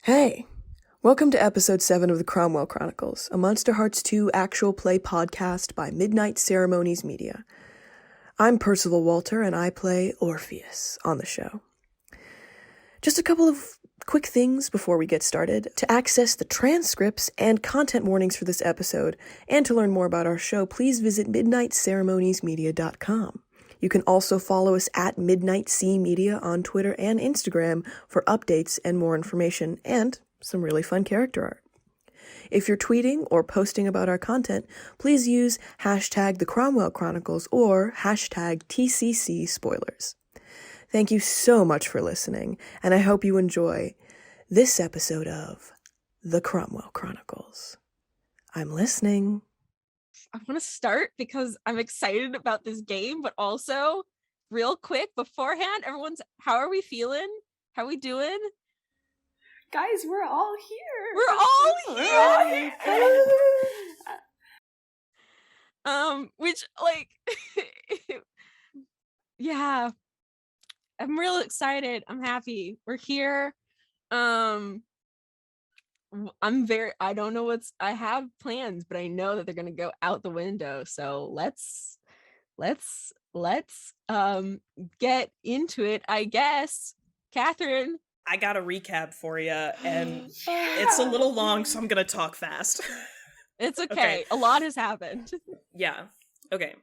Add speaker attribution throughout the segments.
Speaker 1: Hey, welcome to episode 7 of the Cromwell Chronicles, a Monster Hearts 2 actual play podcast by Midnight Ceremonies Media. I'm Percival Walter, and I play Orpheus on the show. Just a couple of quick things before we get started. To access the transcripts and content warnings for this episode, and to learn more about our show, please visit midnightceremoniesmedia.com. You can also follow us at Midnight C Media on Twitter and Instagram for updates and more information, and some really fun character art. If you're tweeting or posting about our content, please use hashtag the Cromwell Chronicles or hashtag TCC Spoilers. Thank you so much for listening, and I hope you enjoy this episode of the Cromwell Chronicles. I'm listening.
Speaker 2: I want to start because I'm excited about this game, but also real quick beforehand, how are we feeling? How are we doing?
Speaker 3: Guys, we're all here.
Speaker 2: We're all here. Which yeah, I'm real excited. I'm happy. We're here. I don't know I have plans, but I know that they're going to go out the window. So let's get into it, I guess. Catherine.
Speaker 4: I got a recap for you, and it's a little long, so I'm going to talk fast.
Speaker 2: It's okay. A lot has happened.
Speaker 4: Yeah. Okay.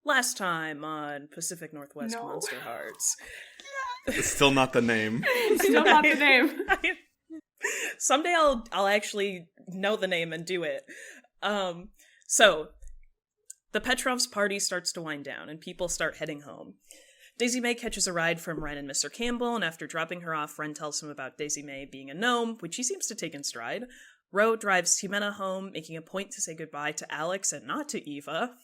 Speaker 4: Last time on Pacific Northwest Monster Hearts.
Speaker 5: It's still not the name.
Speaker 3: Still not the name.
Speaker 4: Someday I'll actually know the name and do it. So the Petrovs' party starts to wind down and people start heading home. Daisy May catches a ride from Wrenn and Mr. Campbell, and after dropping her off, Wrenn tells him about Daisy May being a gnome, which he seems to take in stride. Ro drives Ximena home, making a point to say goodbye to Aleks and not to Eva.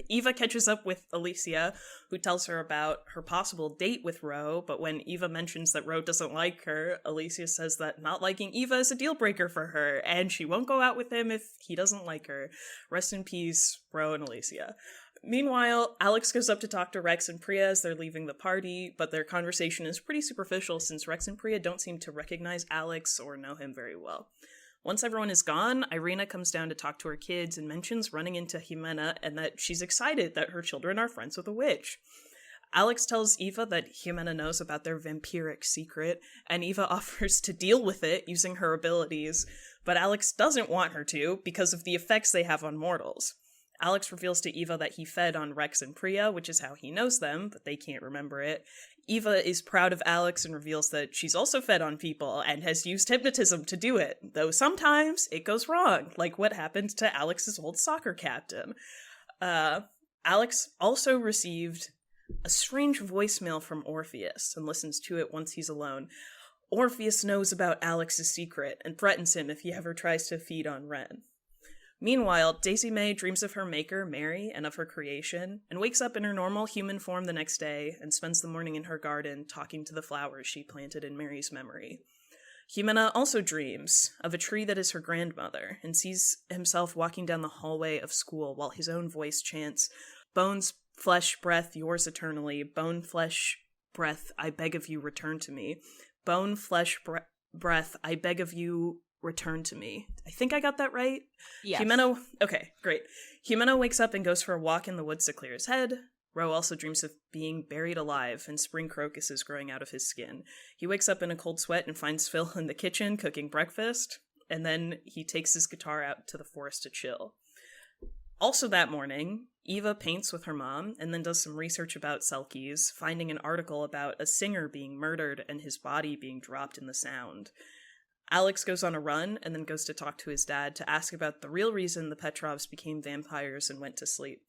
Speaker 4: Eva catches up with Alicia, who tells her about her possible date with Ro, but when Eva mentions that Ro doesn't like her, Alicia says that not liking Eva is a deal breaker for her, and she won't go out with him if he doesn't like her. Rest in peace, Ro and Alicia. Meanwhile, Aleks goes up to talk to Rex and Priya as they're leaving the party, but their conversation is pretty superficial since Rex and Priya don't seem to recognize Aleks or know him very well. Once everyone is gone, Irina comes down to talk to her kids and mentions running into Ximena and that she's excited that her children are friends with a witch. Aleks tells Eva that Ximena knows about their vampiric secret, and Eva offers to deal with it using her abilities, but Aleks doesn't want her to because of the effects they have on mortals. Aleks reveals to Eva that he fed on Rex and Priya, which is how he knows them, but they can't remember it. Eva is proud of Aleks and reveals that she's also fed on people and has used hypnotism to do it, though sometimes it goes wrong, like what happened to Alex's old soccer captain. Aleks also received a strange voicemail from Orpheus and listens to it once he's alone. Orpheus knows about Alex's secret and threatens him if he ever tries to feed on Wrenn. Meanwhile, Daisy May dreams of her maker, Mary, and of her creation, and wakes up in her normal human form the next day and spends the morning in her garden talking to the flowers she planted in Mary's memory. Ximena also dreams of a tree that is her grandmother and sees himself walking down the hallway of school while his own voice chants, "Bones, flesh, breath, yours eternally. Bone, flesh, breath, I beg of you, return to me. Bone, flesh, breath, I beg of you, return to me." I think I got that right.
Speaker 2: Yes.
Speaker 4: Okay, great. Ximena wakes up and goes for a walk in the woods to clear his head. Ro also dreams of being buried alive and spring crocuses growing out of his skin. He wakes up in a cold sweat and finds Phil in the kitchen cooking breakfast, and then he takes his guitar out to the forest to chill. Also that morning, Eva paints with her mom and then does some research about Selkies, finding an article about a singer being murdered and his body being dropped in the Sound. Aleks goes on a run and then goes to talk to his dad to ask about the real reason the Petrovs became vampires and went to sleep.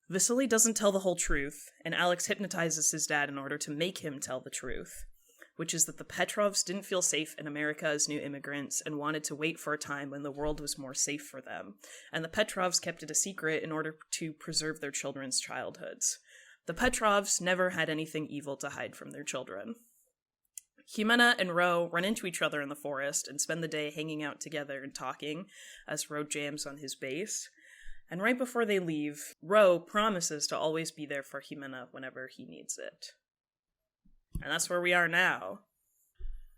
Speaker 4: Vasily doesn't tell the whole truth, and Aleks hypnotizes his dad in order to make him tell the truth, which is that the Petrovs didn't feel safe in America as new immigrants and wanted to wait for a time when the world was more safe for them, and the Petrovs kept it a secret in order to preserve their children's childhoods. The Petrovs never had anything evil to hide from their children. Ximena and Ro run into each other in the forest and spend the day hanging out together and talking as Ro jams on his bass. And right before they leave, Ro promises to always be there for Ximena whenever he needs it. And that's where we are now.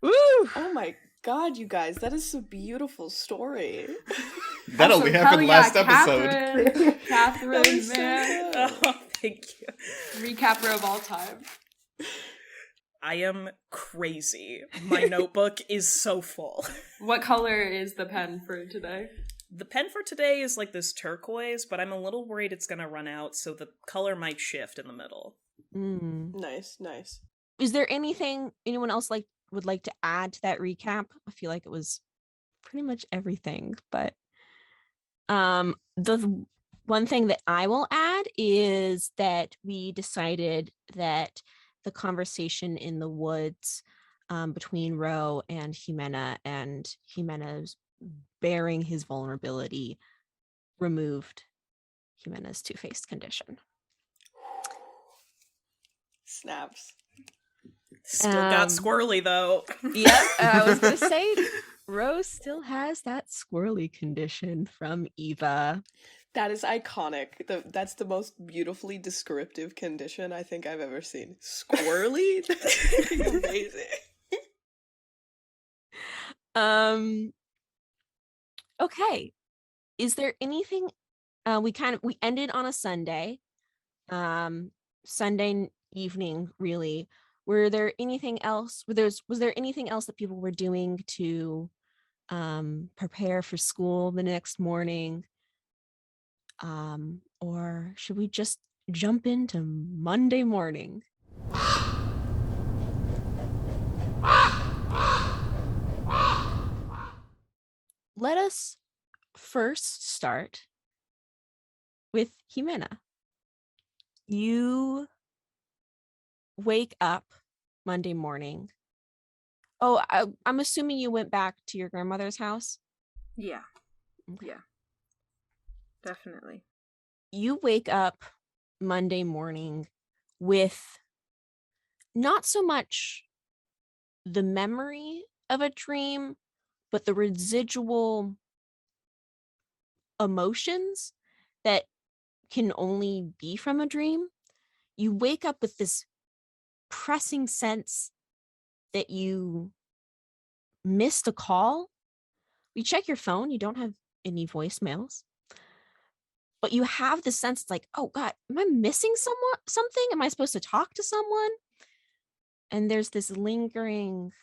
Speaker 2: Woo!
Speaker 3: Oh my
Speaker 1: God, you guys, that is a beautiful story.
Speaker 5: That
Speaker 3: Also,
Speaker 5: only
Speaker 3: hell
Speaker 5: happened
Speaker 3: yeah,
Speaker 5: last episode.
Speaker 3: Catherine,
Speaker 1: That was so
Speaker 3: man.
Speaker 1: good.
Speaker 4: Oh, thank you.
Speaker 3: Recapper of all time.
Speaker 4: I am crazy. My notebook is so full.
Speaker 3: What color is the pen for today?
Speaker 4: The pen for today is like this turquoise, but I'm a little worried it's gonna run out, so the color might shift in the middle.
Speaker 1: Nice, nice.
Speaker 2: Is there anything anyone else would like to add to that recap? I feel like it was pretty much everything, but the one thing that I will add is that we decided that the conversation in the woods between Ro and Ximena's bearing his vulnerability removed Ximena's two-faced condition.
Speaker 1: Snaps.
Speaker 4: Still got squirrely though.
Speaker 2: Yep, I was gonna say Rose still has that squirrely condition from Eva.
Speaker 1: That is iconic. That's the most beautifully descriptive condition I think I've ever seen. Squirrely? That's amazing.
Speaker 2: Okay. Is there anything we ended on a Sunday. Sunday evening, really. Was there anything else that people were doing to prepare for school the next morning? Or should we just jump into Monday morning? Let us first start with Ximena. You wake up Monday morning. Oh, I'm assuming you went back to your grandmother's house?
Speaker 6: Yeah.
Speaker 2: Okay.
Speaker 6: Yeah. Definitely.
Speaker 2: You wake up Monday morning with not so much the memory of a dream, but the residual emotions that can only be from a dream. You wake up with this pressing sense that you missed a call. You check your phone, you don't have any voicemails. But you have the sense it's like, oh God, am I missing something? Am I supposed to talk to someone? And there's this lingering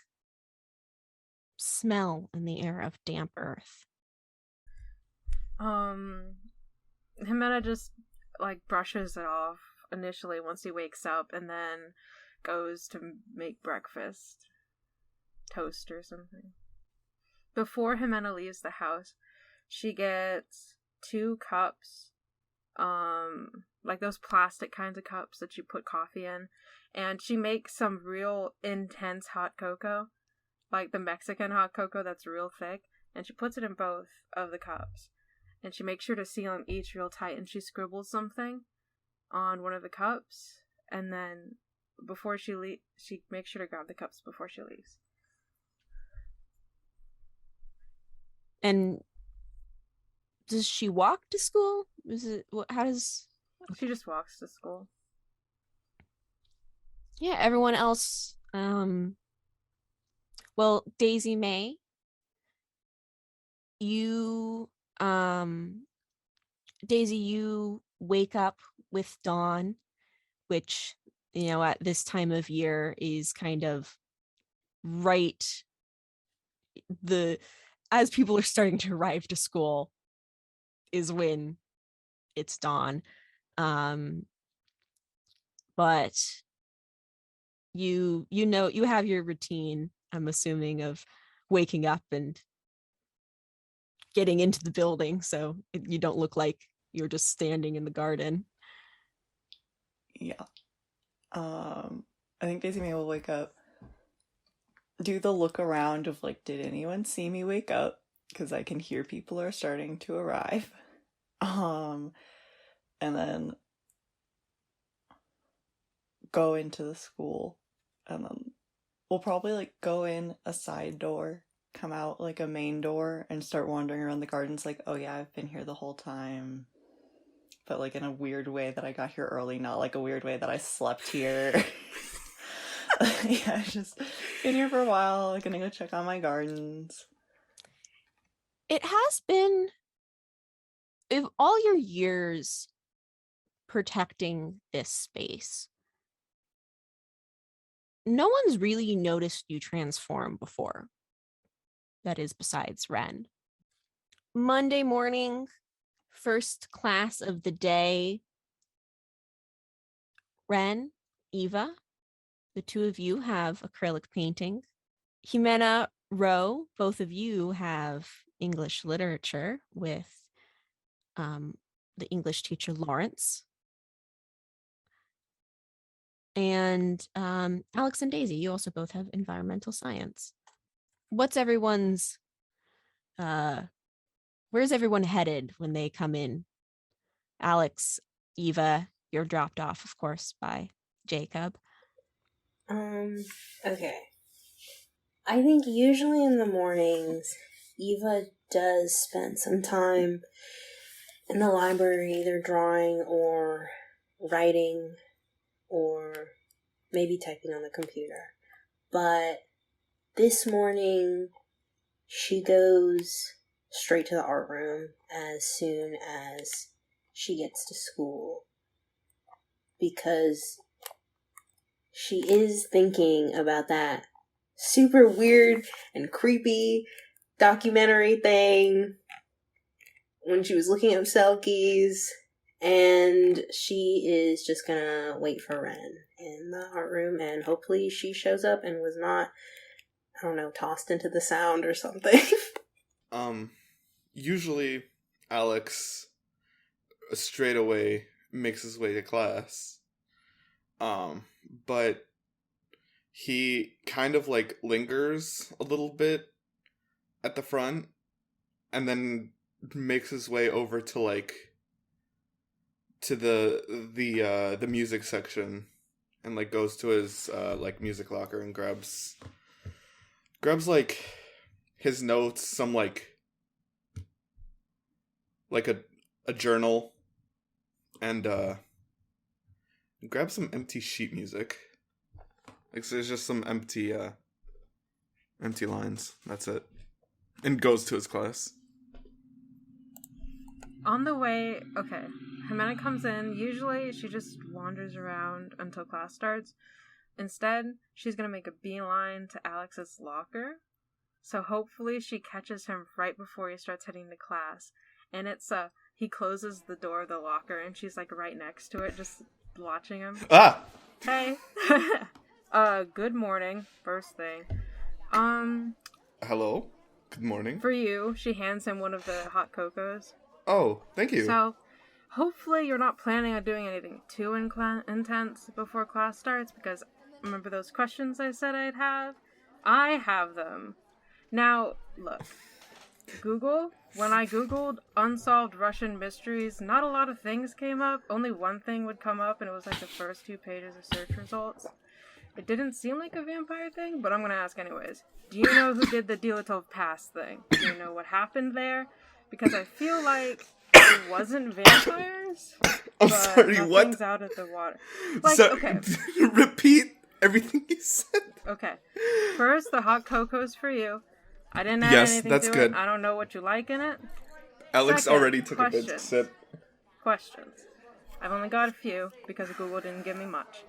Speaker 2: smell in the air of damp earth.
Speaker 6: Ximena just brushes it off initially once he wakes up, and then goes to make breakfast, toast or something. Before Ximena leaves the house, she gets 2 cups, those plastic kinds of cups that you put coffee in, and she makes some real intense hot cocoa, like the Mexican hot cocoa that's real thick, and she puts it in both of the cups, and she makes sure to seal them each real tight, and she scribbles something on one of the cups, and then before she leaves, she makes sure to grab the cups before she leaves.
Speaker 2: And does she walk to school? How does...
Speaker 6: She just walks to school.
Speaker 2: Yeah, everyone else, well, Daisy May, you wake up with dawn, which, at this time of year is kind of right as people are starting to arrive to school is when it's dawn. But you have your routine, I'm assuming, of waking up and getting into the building, so you don't look like you're just standing in the garden.
Speaker 7: Yeah. I think Daisy May will wake up, do the look around of did anyone see me wake up? Because I can hear people are starting to arrive. And then go into the school, and then we'll probably go in a side door, come out a main door, and start wandering around the gardens oh yeah, I've been here the whole time, but in a weird way that I got here early, not a weird way that I slept here. Yeah, just been here for a while. Gonna go check on my gardens.
Speaker 2: It has been, of all your years protecting this space, no one's really noticed you transform before. That is, besides Ren. Monday morning, first class of the day. Ren, Eva, the two of you have acrylic painting. Ximena, Ro, both of you have English literature with the English teacher Lawrence. And Aleks and Daisy, you also both have environmental science. What's everyone's, where's everyone headed when they come in? Aleks, Eva, you're dropped off, of course, by Jacob.
Speaker 8: Okay. I think usually in the mornings, Eva does spend some time in the library either drawing or writing or maybe typing on the computer. But this morning, she goes straight to the art room as soon as she gets to school. Because she is thinking about that super weird and creepy documentary thing when she was looking up selkies, and she is just gonna wait for Ren in the art room, and hopefully she shows up and was not, I don't know, tossed into the sound or something.
Speaker 5: Usually Aleks straight away makes his way to class. But he kind of like lingers a little bit at the front and then makes his way over to like to the music section and like goes to his like music locker and grabs like his notes, some like a journal, and grab some empty sheet music. Like, so there's just some empty lines. That's it. And goes to his class.
Speaker 6: On the way, okay, Ximena comes in. Usually she just wanders around until class starts. Instead, she's going to make a beeline to Alex's locker. So hopefully she catches him right before he starts heading to class. And it's, he closes the door of the locker and she's like right next to it, just watching him.
Speaker 5: Ah!
Speaker 6: Hey! Good morning, first thing.
Speaker 5: Hello? Good morning.
Speaker 6: For you, she hands him one of the hot cocos.
Speaker 5: Oh, thank you.
Speaker 6: So, hopefully you're not planning on doing anything too intense before class starts, because remember those questions I said I'd have? I have them. Now, look. Google, when I googled unsolved Russian mysteries, not a lot of things came up. Only one thing would come up, and it was like the first 2 pages of search results. It didn't seem like a vampire thing, but I'm gonna ask anyways. Do you know who did the Dilatov Pass thing? Do you know what happened there? Because I feel like it wasn't vampires.
Speaker 5: I'm
Speaker 6: but
Speaker 5: sorry, what?
Speaker 6: nothing's out of the water. Like,
Speaker 5: So,
Speaker 6: okay.
Speaker 5: repeat everything you said.
Speaker 6: Okay. First, the hot cocoa's for you. I didn't add
Speaker 5: Yes,
Speaker 6: anything
Speaker 5: that's
Speaker 6: to
Speaker 5: good.
Speaker 6: it. I don't know what you like in it.
Speaker 5: Aleks
Speaker 6: Second,
Speaker 5: already took a big
Speaker 6: questions.
Speaker 5: sip.
Speaker 6: Questions. I've only got a few because Google didn't give me much.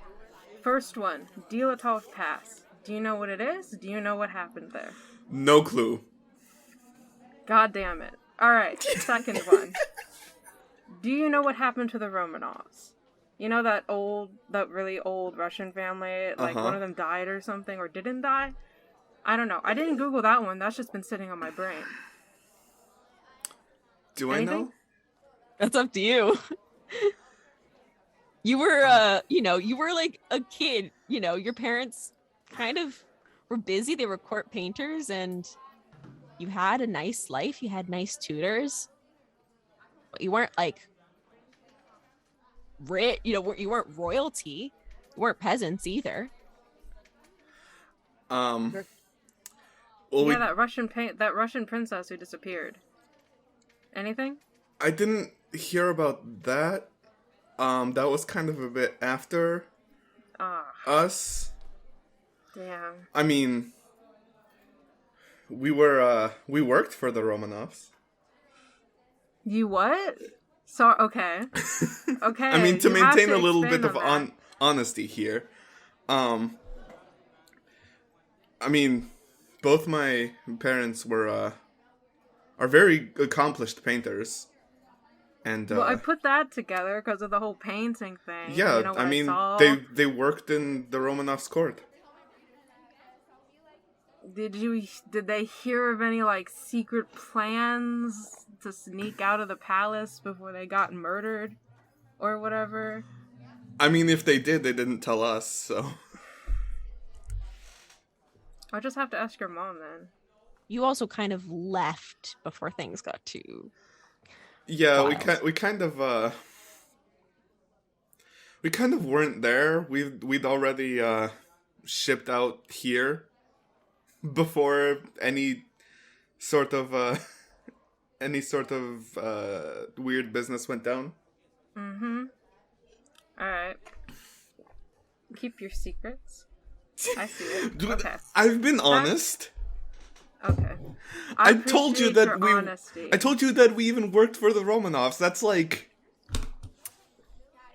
Speaker 6: First one, Dilatov Pass. Do you know what it is? Do you know what happened there?
Speaker 5: No clue.
Speaker 6: God damn it. Alright, second one. Do you know what happened to the Romanovs? You know that really old Russian family? Like, one of them died or something, or didn't die? I don't know. I didn't Google that one. That's just been sitting on my brain.
Speaker 5: Do
Speaker 6: Anything?
Speaker 5: I know?
Speaker 2: That's up to you. You were, you were like a kid. You know, your parents kind of were busy. They were court painters, and you had a nice life. You had nice tutors. But you weren't like rich. You weren't royalty. You weren't peasants either.
Speaker 5: Well,
Speaker 6: Yeah, that Russian princess who disappeared. Anything?
Speaker 5: I didn't hear about that. That was kind of a bit after us.
Speaker 6: Yeah.
Speaker 5: I mean, we worked for the Romanovs.
Speaker 6: You what? So, okay. Okay.
Speaker 5: I mean, to
Speaker 6: you have
Speaker 5: maintain
Speaker 6: to
Speaker 5: a little
Speaker 6: expand
Speaker 5: bit of
Speaker 6: on that.
Speaker 5: honesty here. I mean, both my parents are very accomplished painters. And
Speaker 6: Well, I put that together because of the whole painting thing.
Speaker 5: yeah,
Speaker 6: You know what
Speaker 5: I mean,
Speaker 6: saw?
Speaker 5: they worked in the Romanovs' court.
Speaker 6: Did they hear of any, like, secret plans to sneak out of the palace before they got murdered? Or whatever?
Speaker 5: I mean, if they did, they didn't tell us, so...
Speaker 6: I'll just have to ask your mom, then.
Speaker 2: You also kind of left before things got too...
Speaker 5: Yeah,
Speaker 2: Wild.
Speaker 5: we kind of weren't there. We'd already shipped out here before any sort of weird business went down.
Speaker 6: Mm-hmm. Alright. Keep your secrets. I see it.
Speaker 5: Dude,
Speaker 6: Okay.
Speaker 5: I've been honest.
Speaker 6: Okay.
Speaker 5: I told you
Speaker 6: appreciate
Speaker 5: that
Speaker 6: your honesty.
Speaker 5: I told you that we even worked for the Romanovs. That's like...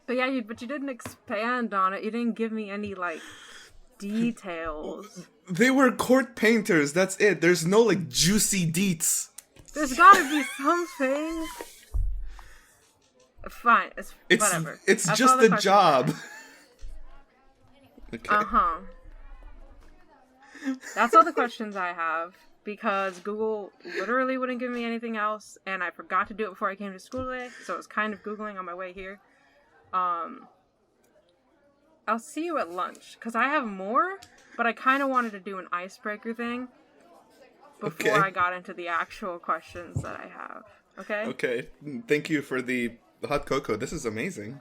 Speaker 6: But yeah, but you didn't expand on it. You didn't give me any, like, details.
Speaker 5: They were court painters, that's it. There's no, like, juicy deets.
Speaker 6: There's gotta be something. Fine. It's whatever.
Speaker 5: It's
Speaker 6: That's
Speaker 5: just
Speaker 6: all the
Speaker 5: a
Speaker 6: questions
Speaker 5: job.
Speaker 6: I have.
Speaker 5: Okay.
Speaker 6: Uh-huh. That's all the questions I have. Because Google literally wouldn't give me anything else. And I forgot to do it before I came to school today. So I was kind of Googling on my way here. I'll see you at lunch. Because I have more. But I kind of wanted to do an icebreaker thing. Before
Speaker 5: Okay.
Speaker 6: I got into the actual questions that I have. Okay?
Speaker 5: Okay. Thank you for the hot cocoa. This is amazing.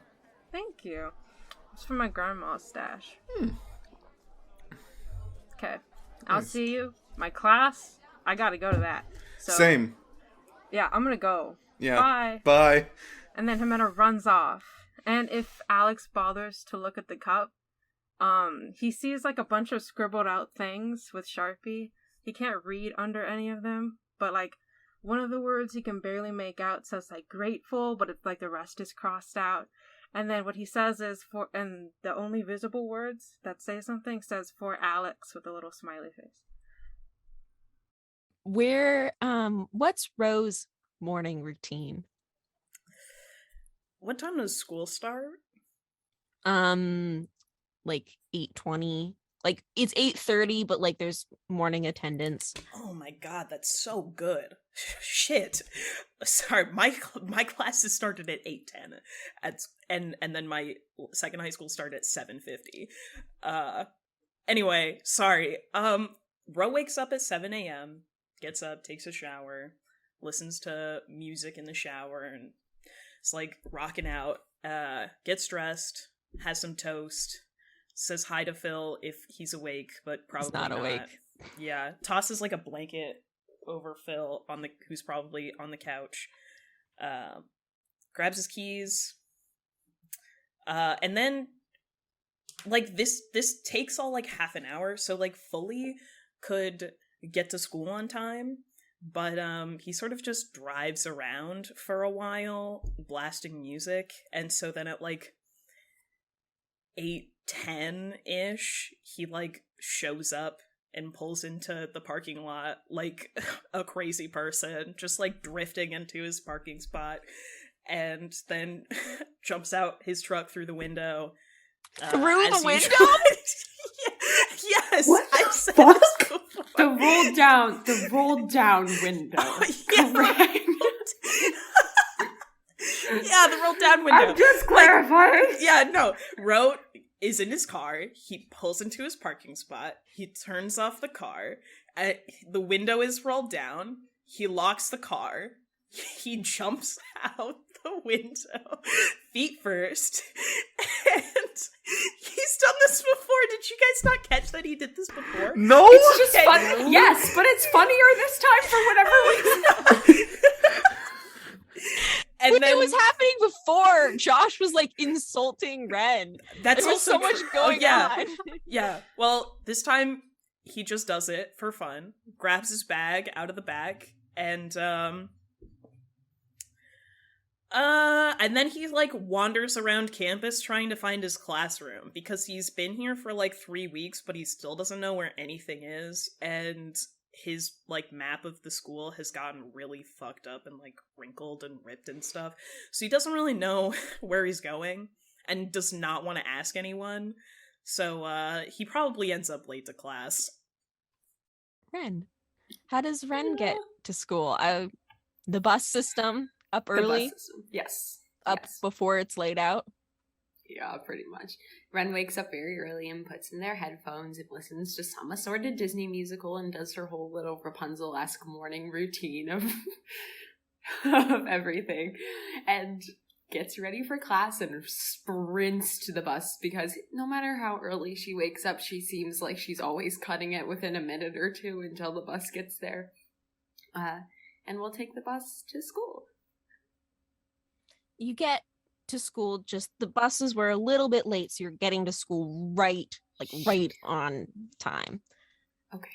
Speaker 6: Thank you. It's from my grandma's stash. Okay. I'll
Speaker 5: Nice.
Speaker 6: see you. My class, I gotta go to that. So,
Speaker 5: Same.
Speaker 6: Yeah, I'm gonna go.
Speaker 5: Yeah.
Speaker 6: Bye.
Speaker 5: Bye.
Speaker 6: And then Ximena runs off. And if Aleks bothers to look at the cup, he sees like a bunch of scribbled out things with Sharpie. He can't read under any of them, but like one of the words he can barely make out says like grateful, but it's like the rest is crossed out. And then what he says is and the only visible words that say something says for Aleks with a little smiley face.
Speaker 2: What's Rose's morning routine?
Speaker 4: What time does school start?
Speaker 2: Like 8:20. Like it's 8:30, but like there's morning attendance.
Speaker 4: Oh my god, that's so good. Shit. Sorry, my classes started at 8:10. And then my second high school started at 7:50. Anyway, sorry. Ro wakes up at 7 a.m., gets up, takes a shower, listens to music in the shower, and it's like rocking out, gets dressed, has some toast, says hi to Phil if he's awake, but probably
Speaker 2: He's not awake.
Speaker 4: Yeah, tosses like a blanket over Phil who's probably on the couch. Grabs his keys, and then like this takes all like half an hour, so like fully could get to school on time, but he sort of just drives around for a while blasting music, and so then at like 8:10-ish he like shows up and pulls into the parking lot like a crazy person, just like drifting into his parking spot, and then jumps out his truck through the window.
Speaker 2: Through the window?
Speaker 4: Yes,
Speaker 8: What
Speaker 4: I've
Speaker 8: the
Speaker 4: said
Speaker 8: fuck?
Speaker 4: this before.
Speaker 3: The roll down window.
Speaker 4: Yeah,
Speaker 3: Correct.
Speaker 4: Yeah, the roll down window.
Speaker 3: I'm just clarifying.
Speaker 4: Yeah, no. Ro is in his car. He pulls into his parking spot. He turns off the car. The window is rolled down. He locks the car. He jumps out the window, feet first. And he's done this before. Did you guys not catch that he did this before?
Speaker 5: No!
Speaker 3: It's just
Speaker 4: Okay.
Speaker 3: fun. Yes, but it's funnier this time for whatever reason.
Speaker 4: And then
Speaker 2: it was happening before. Josh was like insulting Ren.
Speaker 4: that's
Speaker 2: There was
Speaker 4: also
Speaker 2: so much
Speaker 4: true.
Speaker 2: going on.
Speaker 4: Yeah. Well, this time he just does it for fun. Grabs his bag out of the bag and then he like wanders around campus trying to find his classroom because he's been here for like 3 weeks, but he still doesn't know where anything is, and his like map of the school has gotten really fucked up and like wrinkled and ripped and stuff. So he doesn't really know where he's going and does not want to ask anyone. So he probably ends up late to class.
Speaker 2: Ren. How does Ren get to school? The bus system up early?
Speaker 3: The bus system. Yes.
Speaker 2: Up
Speaker 3: Yes.
Speaker 2: before it's laid out?
Speaker 3: Yeah, pretty much. Ren wakes up very early and puts in their headphones and listens to some assorted Disney musical and does her whole little Rapunzel-esque morning routine of of everything. And gets ready for class and sprints to the bus because no matter how early she wakes up, she seems like she's always cutting it within a minute or two until the bus gets there. And we'll take the bus to school.
Speaker 2: You get to school, just the buses were a little bit late, so you're getting to school right on time.
Speaker 3: Okay.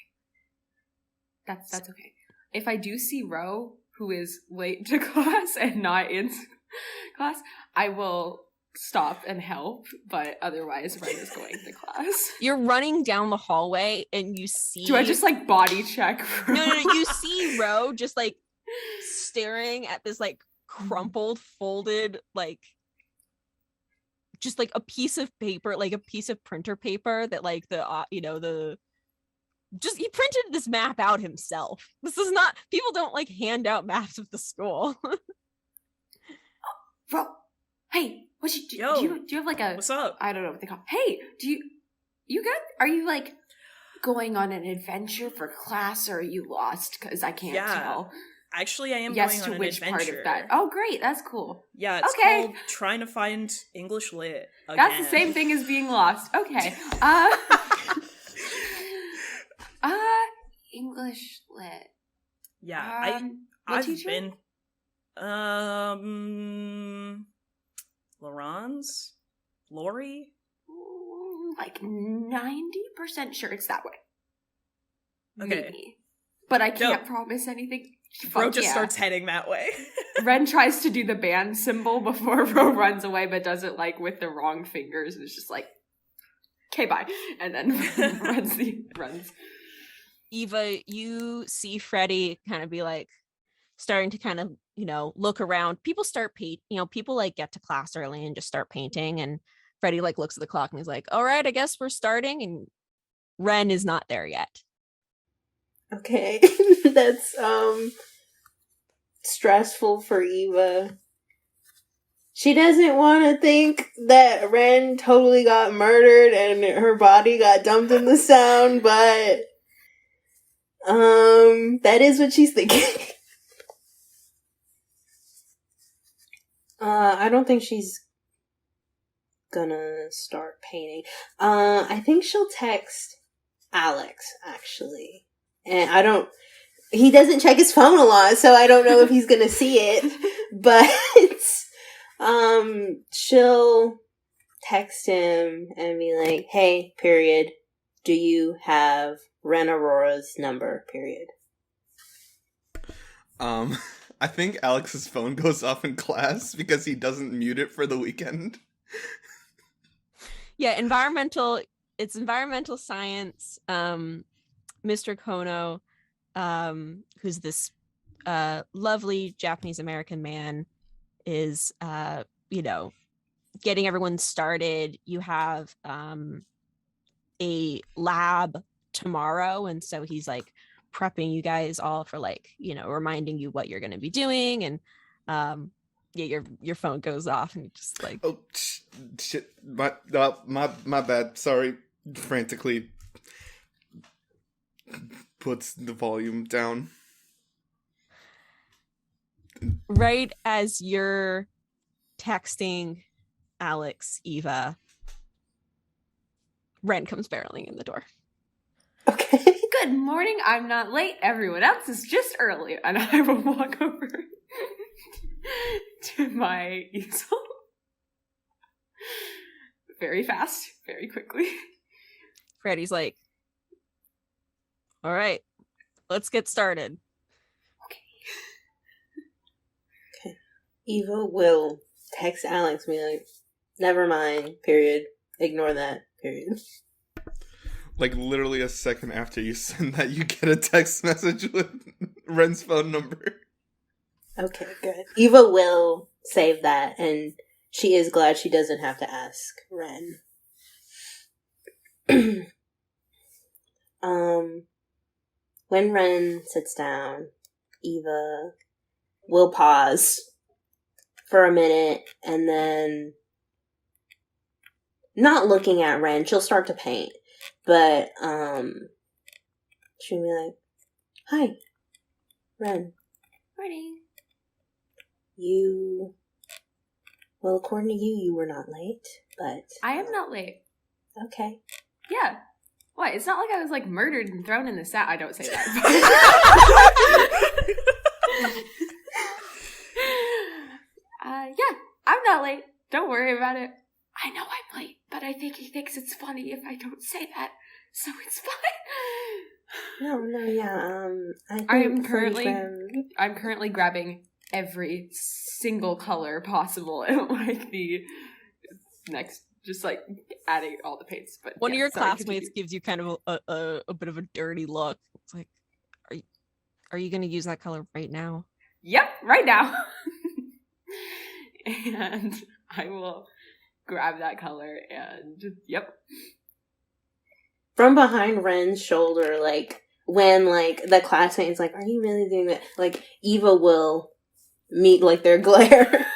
Speaker 3: That's okay. If I do see Ro, who is late to class and not in class, I will stop and help, but otherwise Ren is going to class.
Speaker 2: You're running down the hallway and you see...
Speaker 3: Do I just like body check?
Speaker 2: No, you see Ro just like staring at this like crumpled, folded, like just like a piece of paper, like a piece of printer paper that like he printed this map out himself. This is not, people don't like hand out maps of the school.
Speaker 3: Bro, hey, what you do?
Speaker 4: Yo,
Speaker 3: do you have like a?
Speaker 4: What's up?
Speaker 3: I don't know what they call. Hey, you good? Are you like going on an adventure for class, or are you lost? Because I can't tell.
Speaker 4: Actually, I am
Speaker 3: Yes,
Speaker 4: going
Speaker 3: to
Speaker 4: on an
Speaker 3: which
Speaker 4: adventure.
Speaker 3: part of that? Oh, great, that's cool.
Speaker 4: Yeah, it's
Speaker 3: Okay.
Speaker 4: called trying to find English lit. Again.
Speaker 3: That's the same thing as being lost. Okay. English lit.
Speaker 4: Yeah,
Speaker 3: what
Speaker 4: I've
Speaker 3: teacher?
Speaker 4: been Lori?
Speaker 3: Like 90% sure it's that way.
Speaker 4: Okay.
Speaker 3: Maybe. But I can't
Speaker 4: No.
Speaker 3: promise anything.
Speaker 4: Bro
Speaker 3: Fuck
Speaker 4: just
Speaker 3: yeah.
Speaker 4: starts heading that way.
Speaker 3: Ren tries to do the band symbol before Ro runs away, but does it like with the wrong fingers. And it's just like, okay, bye. And then runs.
Speaker 2: Eva, you see Freddie kind of be like starting to kind of, look around. People start people like get to class early and just start painting. And Freddie like looks at the clock and he's like, all right, I guess we're starting. And Ren is not there yet.
Speaker 8: Okay. That's stressful for Eva. She doesn't want to think that Ren totally got murdered and her body got dumped in the sound, but that is what she's thinking. I don't think she's gonna start painting. I think she'll text Aleks, actually. And he doesn't check his phone a lot, so I don't know if he's gonna see it, but, she'll text him and be like, hey, period, do you have Ren Aurora's number, period.
Speaker 5: I think Alex's phone goes off in class because he doesn't mute it for the weekend.
Speaker 2: Yeah, environmental science. Mr. Kono, who's this lovely Japanese American man, is getting everyone started. You have a lab tomorrow, and so he's like prepping you guys all for like, reminding you what you're going to be doing. And your phone goes off and you just like,
Speaker 5: Oh shit! My bad. Sorry. Frantically puts the volume down.
Speaker 2: right as you're texting Aleks, Eva, Ren comes barreling in the door.
Speaker 8: Okay.
Speaker 3: Good morning, I'm not late. Everyone else is just early. And I will walk over to my easel. Very fast, very quickly.
Speaker 2: Freddy's like, all right, let's get started.
Speaker 8: Okay. Eva will text Aleks and be like, never mind, period. Ignore that, period.
Speaker 5: Like, literally a second after you send that, you get a text message with Ren's phone number.
Speaker 8: Okay, good. Eva will save that, and she is glad she doesn't have to ask Ren. When Ren sits down, Eva will pause for a minute, and then, not looking at Ren, she'll start to paint, but, she'll be like, hi, Ren.
Speaker 3: Morning.
Speaker 8: Well, according to you, you were not late, but...
Speaker 3: I am not late.
Speaker 8: Okay.
Speaker 3: Yeah. What? It's not like I was, like, murdered and thrown in the sack. I don't say that. Yeah, I'm not late. Don't worry about it. I know I'm late, but I think he thinks it's funny if I don't say that, so it's fine.
Speaker 8: No, yeah,
Speaker 3: I'm currently grabbing every single color possible and, like, the next, just, like, adding all the paints. But
Speaker 2: One of your
Speaker 3: sorry,
Speaker 2: classmates gives you kind of a bit of a dirty look. It's like, are you going to use that color right now?
Speaker 3: Yep, right now. And I will grab that color and, yep.
Speaker 8: From behind Ren's shoulder, like, when, like, the classmate's like, are you really doing that? Like, Eva will meet, like, their glare.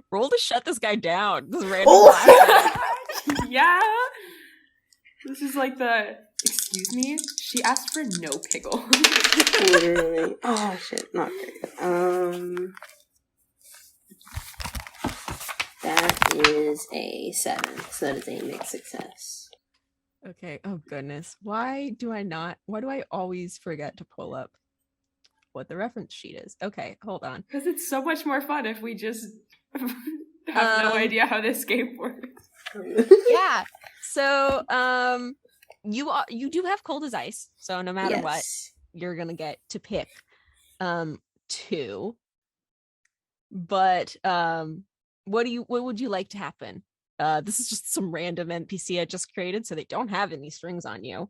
Speaker 2: Roll to shut this guy down. This random classmate.
Speaker 3: Yeah. This is like excuse me, she asked for no pickle.
Speaker 8: Literally. Oh, shit, not good. That is a 7, so that is a mixed success.
Speaker 2: Okay, oh goodness. Why do I always forget to pull up what the reference sheet is? Okay, hold on.
Speaker 3: Because it's so much more fun if we just have no idea how this game works.
Speaker 2: Yeah. So, you do have cold as ice. So no matter what, you're gonna get to pick 2. But what would you like to happen? This is just some random NPC I just created, so they don't have any strings on you.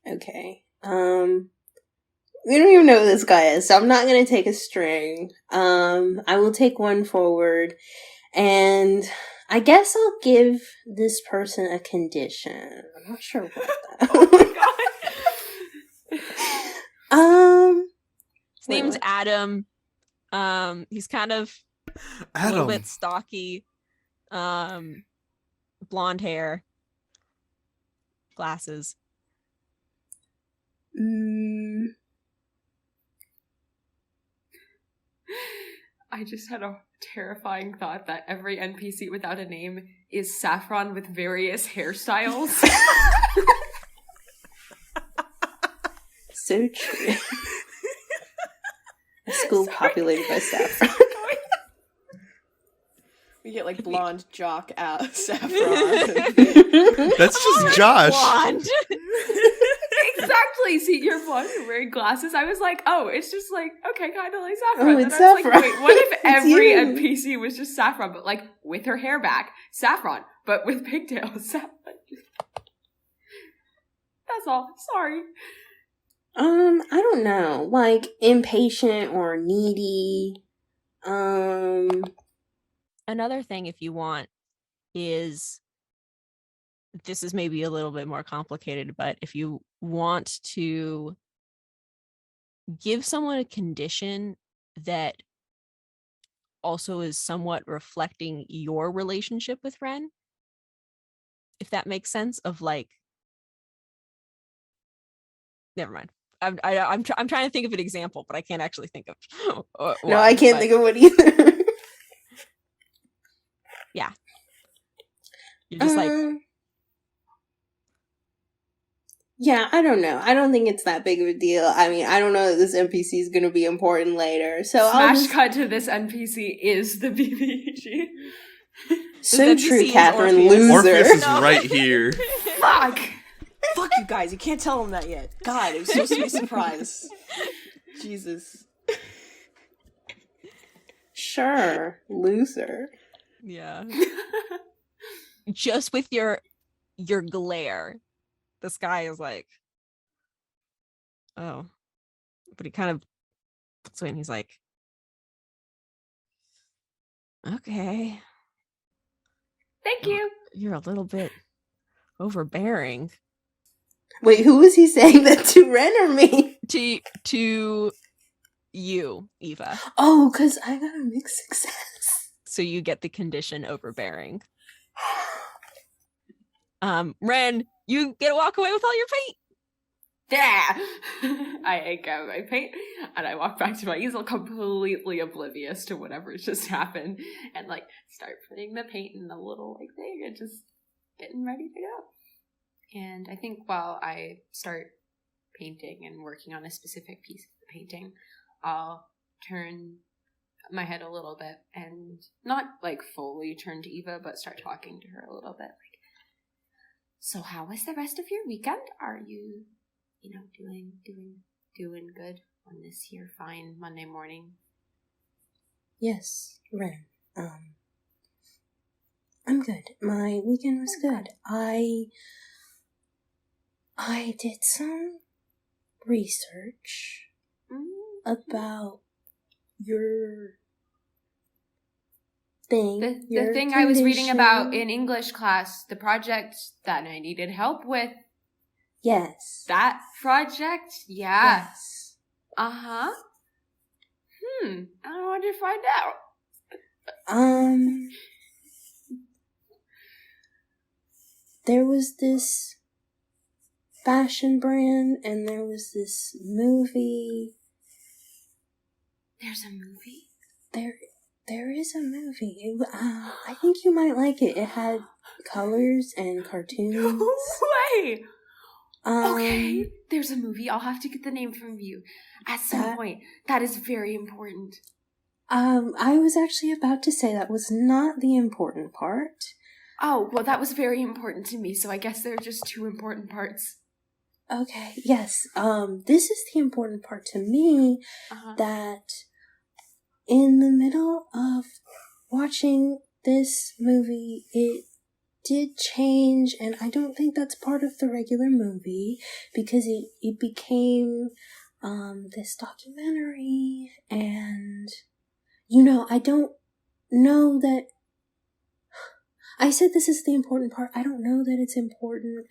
Speaker 8: Okay. We don't even know who this guy is, so I'm not gonna take a string. I will take one forward, and I guess I'll give this person a condition. I'm not sure what that.
Speaker 3: Oh my god.
Speaker 2: His name's Adam. He's kind of a little bit stocky. Blonde hair. Glasses.
Speaker 3: I just had a terrifying thought that every NPC without a name is Saffron with various hairstyles.
Speaker 8: So true. A school populated by Saffron.
Speaker 1: We get like blonde jock Saffron.
Speaker 5: That's just Josh.
Speaker 2: Blonde.
Speaker 3: Exactly. See, you're blonde, you're wearing glasses. I was like, oh, it's just like, okay, kind of like Saffron.
Speaker 8: Oh,
Speaker 3: And
Speaker 8: it's
Speaker 3: I was
Speaker 8: Saffron.
Speaker 3: like, wait, what if every
Speaker 8: you.
Speaker 3: NPC was just Saffron, but like with her hair back? Saffron, but with pigtails. Saffron. That's all. Sorry.
Speaker 8: I don't know. Like, impatient or needy.
Speaker 2: Another thing, if you want, is this is maybe a little bit more complicated, but if you want to give someone a condition that also is somewhat reflecting your relationship with Ren, if that makes sense, of like, never mind. I'm trying to think of an example, but I can't actually think of.
Speaker 8: No, I can't think of one either.
Speaker 2: Yeah. You're just like,
Speaker 8: Yeah, I don't know. I don't think it's that big of a deal. I mean, I don't know that this NPC is going to be important later. So
Speaker 3: Smash cut to this NPC is the BBG.
Speaker 8: So
Speaker 2: NPC
Speaker 8: true,
Speaker 2: is
Speaker 8: Catherine.
Speaker 2: Orpheus.
Speaker 8: Loser.
Speaker 5: Orpheus is
Speaker 2: No.
Speaker 5: right here.
Speaker 3: Fuck!
Speaker 1: Fuck you guys, you can't tell him that yet. God, it was supposed to be a surprise. Jesus.
Speaker 8: Sure, loser.
Speaker 2: Yeah. Just with your glare, this guy is like, oh. But he kind of looks away and he's like, okay,
Speaker 3: Thank you.
Speaker 2: you're a little bit overbearing.
Speaker 8: Wait, who was he saying that to, Ren or me?
Speaker 2: To you, Eva.
Speaker 8: Oh, because I got a mixed success.
Speaker 2: So you get the condition overbearing. Ren, you get to walk away with all your paint.
Speaker 3: Yeah! I grab my paint and I walk back to my easel completely oblivious to whatever just happened and like start putting the paint in the little like thing and just getting ready to go. And I think while I start painting and working on a specific piece of the painting, I'll turn my head a little bit and not like fully turn to Eva, but start talking to her a little bit. Like, so how was the rest of your weekend? Are you doing good on this here fine Monday morning?
Speaker 8: Yes, Ren. I'm good. My weekend was good. I did some research about your thing.
Speaker 3: The thing I was reading about in English class, the project that I needed help with.
Speaker 8: Yes.
Speaker 3: That project? Yeah.
Speaker 8: Yes.
Speaker 3: Uh-huh. I want to find out.
Speaker 8: There was this fashion brand and there was this movie.
Speaker 3: There's a movie?
Speaker 8: There is a movie. I think you might like it. It had colors and cartoons.
Speaker 3: Way! Okay, there's a movie. I'll have to get the name from you at some point. That is very important.
Speaker 8: I was actually about to say that was not the important part.
Speaker 3: Oh, well, that was very important to me, so I guess there are just two important parts.
Speaker 8: Okay, yes. This is the important part to me, that in the middle of watching this movie, it did change, and I don't think that's part of the regular movie, because it became this documentary, and I don't know that I said this is the important part. I don't know that it's important.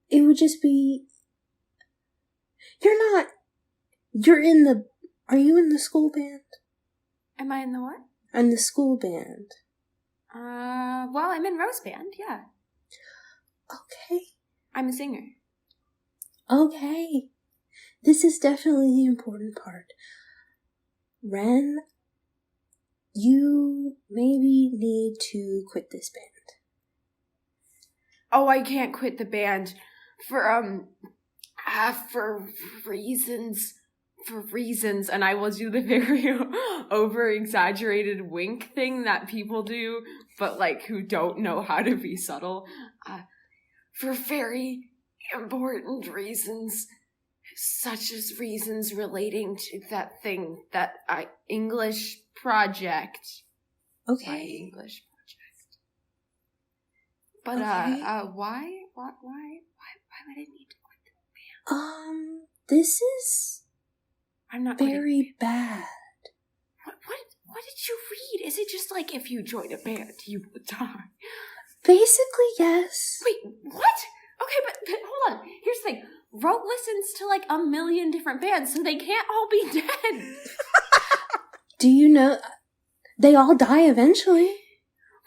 Speaker 8: It would just be, are you in the school band?
Speaker 3: Am I in the what?
Speaker 8: In the school band.
Speaker 3: Well, I'm in Rose Band, yeah.
Speaker 8: Okay.
Speaker 3: I'm a singer.
Speaker 8: Okay. This is definitely the important part. Ren, you maybe need to quit this band.
Speaker 3: Oh, I can't quit the band for reasons, and I will do the very over-exaggerated wink thing that people do, but like who don't know how to be subtle, for very important reasons, such as reasons relating to that thing, that English project.
Speaker 8: Okay.
Speaker 3: My English project. But
Speaker 8: Okay.
Speaker 3: why would I need to quit the band?
Speaker 8: This is
Speaker 3: I'm not
Speaker 8: very bad.
Speaker 3: What did you read? Is it just like if you join a band, you will die?
Speaker 8: Basically, yes.
Speaker 3: Wait, what? Okay, but hold on. Here's the thing. Rote listens to like 1 million different bands, so they can't all be dead.
Speaker 8: Do you know they all die eventually?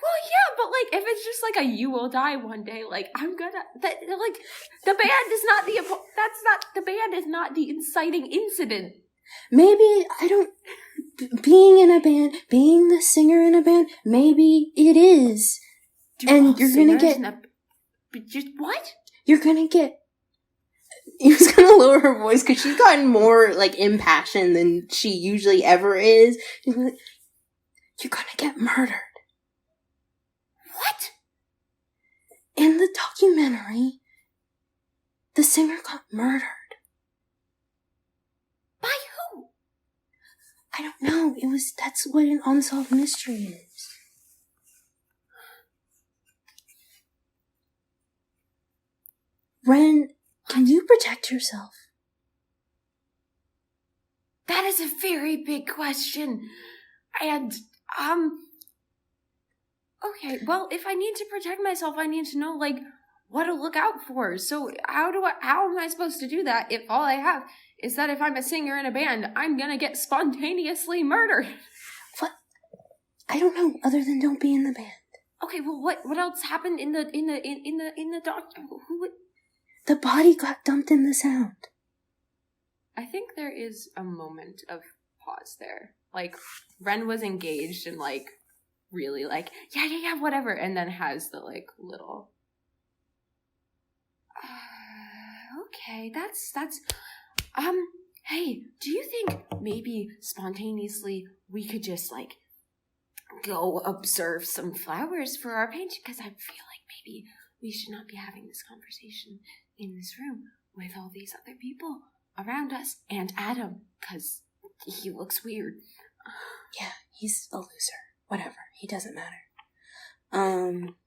Speaker 3: Well, yeah, but like if it's just like you will die one day, like I'm gonna like the band is not the band is not the inciting incident.
Speaker 8: Maybe being in a band, being the singer in a band, maybe it is.
Speaker 3: Do
Speaker 8: And
Speaker 3: all
Speaker 8: you're gonna
Speaker 3: singers
Speaker 8: get
Speaker 3: in a But just what?
Speaker 8: You're gonna get... He was gonna lower her voice because she's gotten more, like, impassioned than she usually ever is. She's like, you're gonna get murdered.
Speaker 3: What?
Speaker 8: In the documentary, the singer got murdered.
Speaker 3: By who?
Speaker 8: I don't know. That's what an unsolved mystery is. Wrenn, can you protect yourself?
Speaker 3: That is a very big question. And, okay, well, if I need to protect myself, I need to know, like, what to look out for. So how am I supposed to do that if all I have is that if I'm a singer in a band, I'm gonna get spontaneously murdered?
Speaker 8: What? I don't know, other than don't be in the band.
Speaker 3: Okay, well, what else happened in the doc?
Speaker 8: The body got dumped in the sound.
Speaker 3: I think there is a moment of pause there. Like, Wrenn was engaged and, like, really, like, yeah, whatever, and then has the, like, little... okay, that's, hey, do you think maybe spontaneously we could just, like, go observe some flowers for our painting? Because I feel like maybe we should not be having this conversation in this room with all these other people around us and Adam, because he looks weird.
Speaker 8: Yeah, he's a loser. Whatever, he doesn't matter.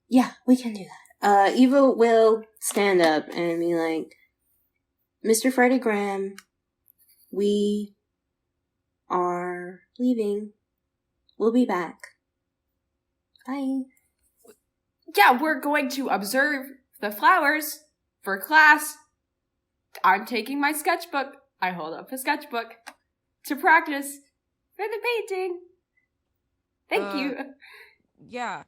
Speaker 8: Yeah, we can do that. Eva will stand up and be like, Mr. Freddie Graham, we are leaving. We'll be back. Bye.
Speaker 3: Yeah, we're going to observe the flowers for class. I'm taking my sketchbook. I hold up a sketchbook to practice for the painting. Thank you.
Speaker 2: Yeah.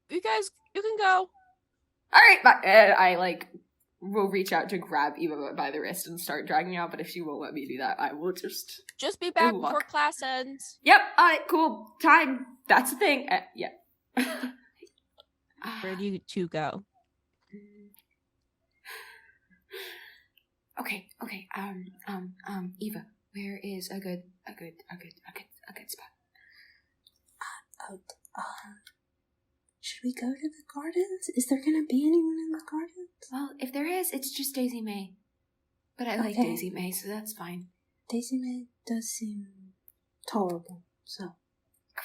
Speaker 2: You guys, you can go.
Speaker 3: All right, I will reach out to grab Eva by the wrist and start dragging her out, but if she won't let me do that, I will just
Speaker 2: be back
Speaker 3: walk.
Speaker 2: before class ends.
Speaker 3: Yep, alright, cool. Time. That's the thing. Yeah.
Speaker 2: Where do you two go?
Speaker 3: Okay. Eva, where is a good spot?
Speaker 8: Should we go to the gardens? Is there gonna be anyone in the gardens?
Speaker 3: Well, if there is, it's just Daisy May. But I like Daisy May, so that's fine.
Speaker 8: Daisy May does seem tolerable, so.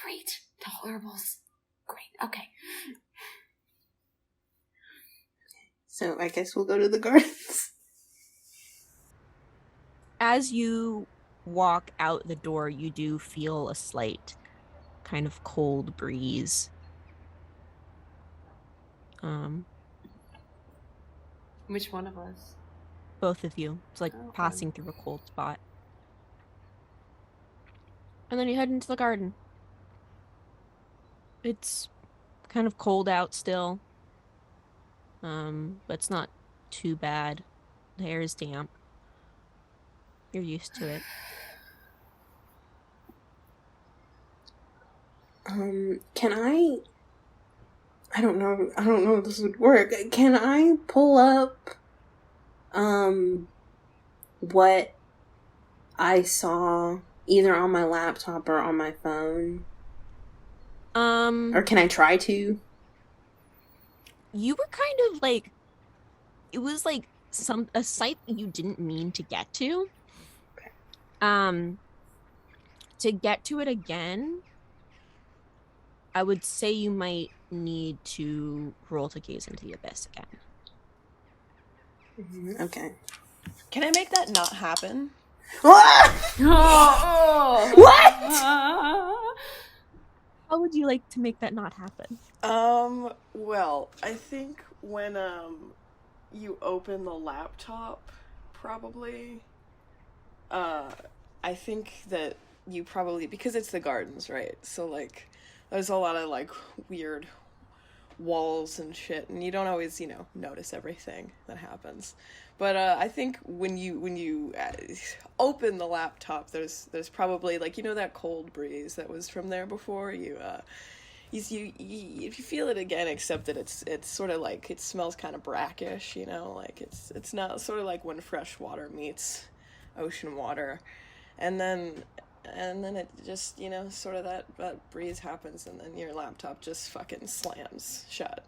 Speaker 3: Great. Tolerable's great. Okay.
Speaker 8: So I guess we'll go to the gardens.
Speaker 2: As you walk out the door, you do feel a slight kind of cold breeze.
Speaker 3: Which one of us?
Speaker 2: Both of you. It's like
Speaker 3: Okay.
Speaker 2: passing through a cold spot. And then you head into the garden. It's kind of cold out still. But it's not too bad. The air is damp. You're used to it.
Speaker 8: Can I don't know if this would work. Can I pull up, what I saw either on my laptop or on my phone? Or can I try to?
Speaker 2: You were kind of like, it was like a site that you didn't mean to get to.
Speaker 8: Okay.
Speaker 2: To get to it again, I would say you might need to roll to gaze into the abyss again.
Speaker 8: Okay.
Speaker 1: Can I make that not happen?
Speaker 8: What?
Speaker 2: How would you like to make that not happen?
Speaker 1: Well, I think when, you open the laptop, probably, I think that you probably, because it's the gardens, right? So, like, there's a lot of, like, weird walls and shit, and you don't always, notice everything that happens. But, I think when you open the laptop, there's probably, like, that cold breeze that was from there before, you feel it again, except that it's sort of like, it smells kind of brackish, you know, like it's not sort of like when fresh water meets ocean water, and then it just, you know, sort of that breeze happens, and then your laptop just fucking slams shut.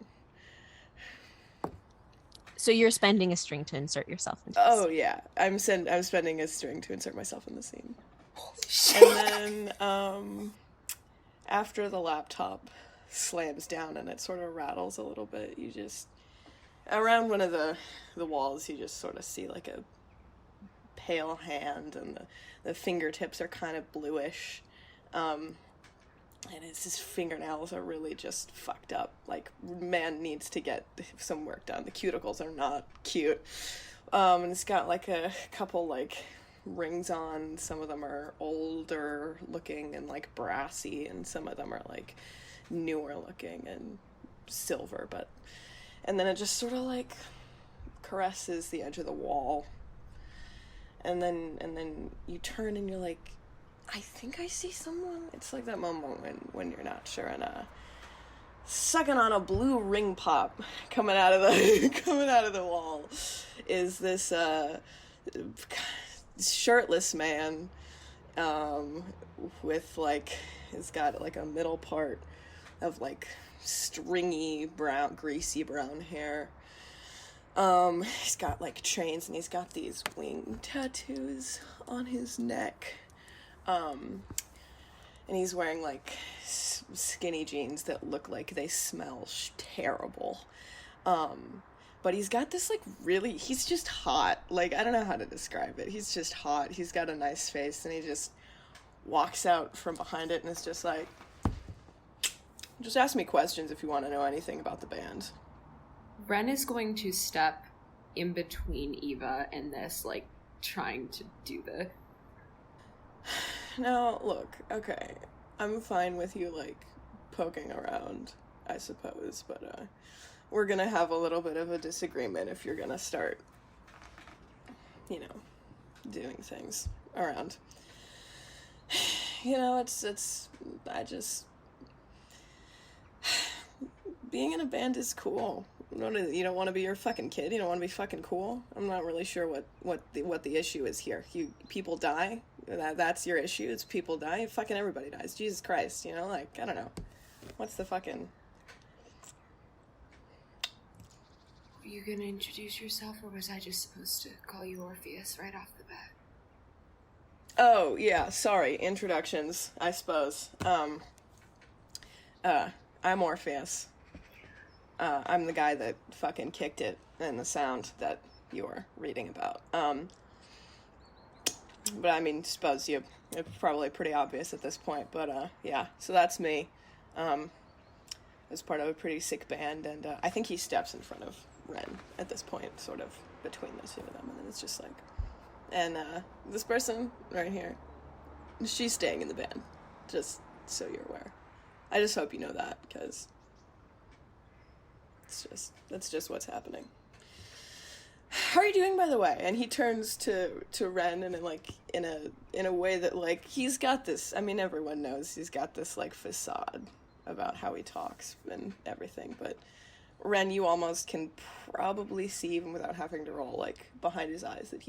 Speaker 2: So you're spending a string to insert yourself into the
Speaker 1: Oh
Speaker 2: scene.
Speaker 1: yeah, I'm spending a string to insert myself in the scene. And then after the laptop slams down and it sort of rattles a little bit, you just, around one of the walls, you just sort of see like a pale hand, and the fingertips are kind of bluish, and his fingernails are really just fucked up. Like, man needs to get some work done. The cuticles are not cute. And it's got like a couple like rings on. Some of them are older looking and like brassy, and some of them are like newer looking and silver, and then it just sort of like caresses the edge of the wall, and then you turn and you're like, I think I see someone. It's like that moment when you're not sure, and sucking on a blue ring pop coming out of the wall is this shirtless man, with like, he's got like a middle part of like stringy brown, greasy brown hair. He's got like chains, and he's got these wing tattoos on his neck. And he's wearing like skinny jeans that look like they smell terrible. But he's got this like really, he's just hot. Like, I don't know how to describe it. He's just hot. He's got a nice face, and he just walks out from behind it and is just like, just ask me questions if you want to know anything about the band.
Speaker 3: Wrenn is going to step in between Eva and this, like, trying to do the...
Speaker 1: Now, look, okay, I'm fine with you, like, poking around, I suppose, but, we're gonna have a little bit of a disagreement if you're gonna start, you know, doing things around. You know, being in a band is cool. You don't want to be your fucking kid. You don't want to be fucking cool. I'm not really sure what the issue is here. People die. That's your issue. It's people die. Fucking everybody dies. Jesus Christ. You know, like, I don't know. What's the fucking...
Speaker 3: Were you gonna introduce yourself, or was I just supposed to call you Orpheus right off the bat?
Speaker 1: Oh, yeah, sorry. Introductions, I suppose. I'm Orpheus. I'm the guy that fucking kicked it in the sound that you were reading about. But I mean, suppose it's probably pretty obvious at this point, but yeah, so that's me. I was part of a pretty sick band, and I think he steps in front of Wrenn at this point, sort of between the two of them, and then it's just like, and this person right here, she's staying in the band, just so you're aware. I just hope you know that, because that's just what's happening. How are you doing, by the way? And he turns to Wrenn, and in a way that, like, he's got this, I mean, everyone knows he's got this, like, facade about how he talks and everything, but Wrenn, you almost can probably see, even without having to roll, like, behind his eyes, that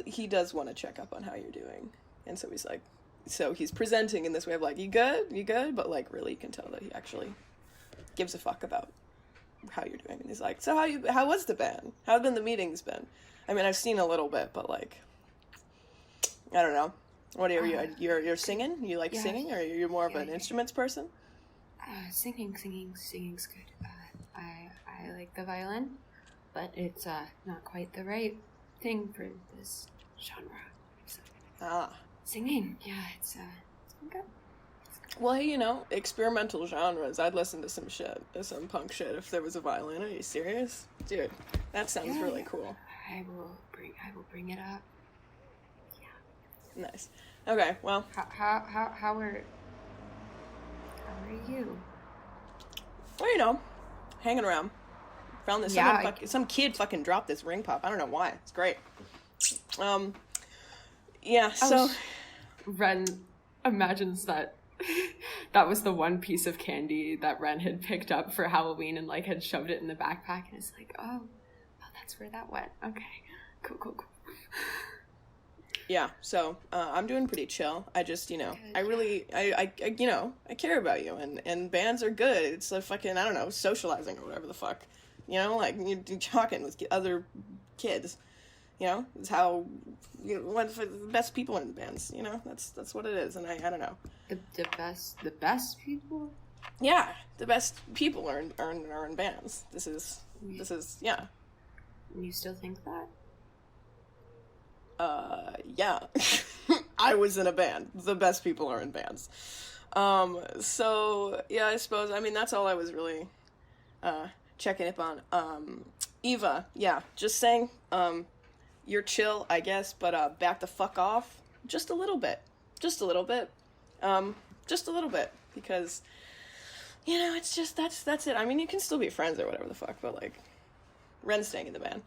Speaker 1: he does want to check up on how you're doing. And so he's like, so he's presenting in this way of like, you good? But, like, really you can tell that he actually gives a fuck about how you're doing. And he's like, so how was the band? How have the meetings been? I mean, I've seen a little bit, but, like, I don't know. What are you? You're singing? You like singing, or you're more of an instruments person?
Speaker 3: Singing's good. I like the violin, but it's not quite the right thing for this genre. Singing, yeah, it's good.
Speaker 1: Well, hey, you know, experimental genres. I'd listen to some shit, some punk shit, if there was a violin. Are you serious, dude? That sounds really cool.
Speaker 3: I will bring it up. Yeah.
Speaker 1: Nice. Okay. Well.
Speaker 3: How are you?
Speaker 1: Well, you know, hanging around. Found this. Some kid fucking dropped this ring pop. I don't know why. It's great. Yeah. So.
Speaker 3: Wrenn imagines that that was the one piece of candy that Wren had picked up for Halloween and like had shoved it in the backpack, and it's like, oh, that's where that went. Okay, cool.
Speaker 1: Yeah, so I'm doing pretty chill. I just, I really, I care about you, and bands are good. It's like fucking, I don't know, socializing or whatever the fuck. Like you're talking with other kids. It's how one for the best people in bands. That's what it is, and I don't know.
Speaker 3: The best people.
Speaker 1: Yeah, the best people are in bands. This is yeah.
Speaker 3: You still think that?
Speaker 1: Yeah. I was in a band. The best people are in bands. So, yeah, I suppose, that's all I was really, checking up on. Eva, yeah, just saying, you're chill, I guess, but, back the fuck off. Just a little bit. Just a little bit. Because, it's just, that's it. You can still be friends or whatever the fuck, but, like, Ren's staying in the band.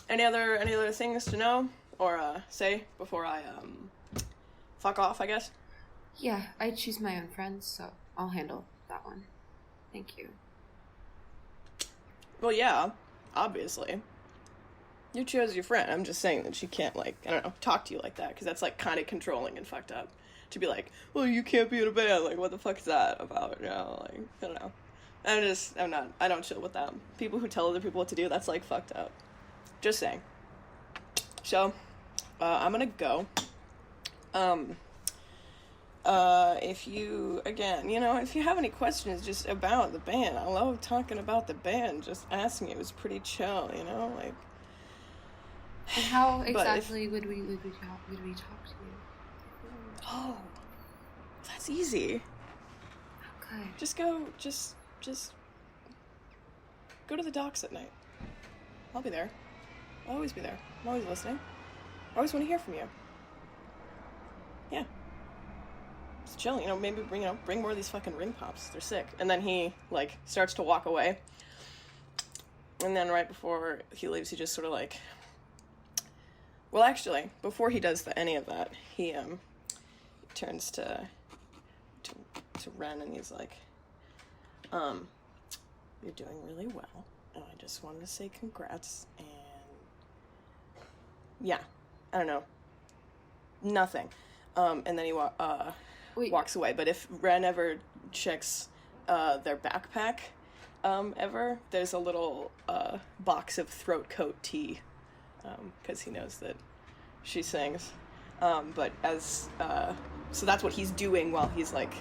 Speaker 1: Any other things to know or say before I fuck off, I guess?
Speaker 3: Yeah, I choose my own friends, so I'll handle that one. Thank you.
Speaker 1: Well, yeah, obviously. You chose your friend. I'm just saying that she can't, like, I don't know, talk to you like that, because that's, like, kind of controlling and fucked up. To be like, well, you can't be in a band. Like, what the fuck is that about? Like, I don't know. I don't chill with them. People who tell other people what to do, that's, like, fucked up. Just saying. So, I'm gonna go. If you, again, if you have any questions just about the band, I love talking about the band, just ask me. It was pretty chill, like.
Speaker 3: And how exactly would we talk to you?
Speaker 1: Oh, that's easy.
Speaker 3: Okay.
Speaker 1: Just go to the docks at night. I'll be there. I'll always be there. I'm always listening. I always want to hear from you. Yeah. Just chill, maybe bring more of these fucking ring pops. They're sick. And then he, like, starts to walk away. And then right before he leaves, he just sort of, like... Well, actually, before he does any of that, he turns to Wrenn and he's like, you're doing really well. And I just wanted to say congrats, and yeah, I don't know. Nothing. And then he walks away. But if Wrenn ever checks their backpack, ever, there's a little box of throat coat tea, because he knows that she sings. But as so that's what he's doing while he's like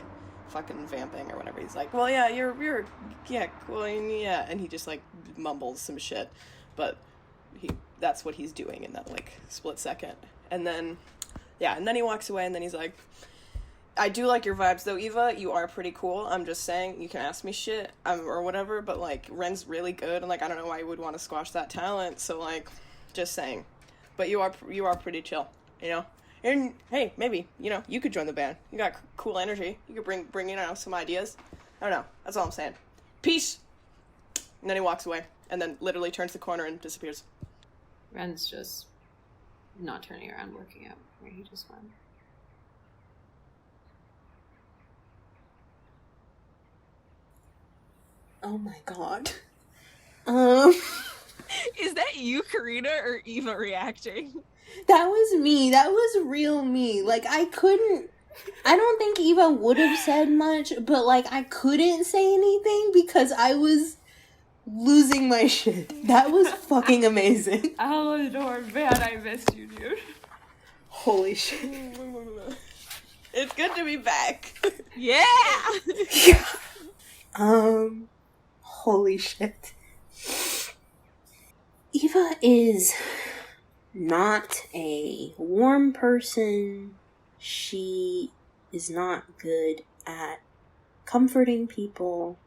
Speaker 1: fucking vamping or whatever. He's like, well, yeah, you're yeah, cool, yeah, and he just like mumbles some shit, but that's what he's doing in that, like, split second. And then, yeah, and then he walks away, and then he's like, I do like your vibes, though, Eva. You are pretty cool. I'm just saying, you can ask me shit, or whatever, but, like, Ren's really good, and, like, I don't know why you would want to squash that talent, so, like, just saying. But you are pretty chill, And, hey, maybe, you could join the band. You got cool energy. You could bring some ideas. I don't know. That's all I'm saying. Peace! And then he walks away, and then literally turns the corner and disappears.
Speaker 3: Ren's just not turning around, working out where he just went.
Speaker 8: Oh my god.
Speaker 2: Is that you, Karina, or Eva reacting?
Speaker 8: That was me. That was real me. Like, I don't think Eva would have said much, but, like, I couldn't say anything because I was losing my shit. That was fucking amazing.
Speaker 3: Eleanor, man, I missed you, dude.
Speaker 8: Holy shit.
Speaker 1: It's good to be back.
Speaker 2: Yeah!
Speaker 8: Holy shit. Eva is not a warm person. She is not good at comforting people,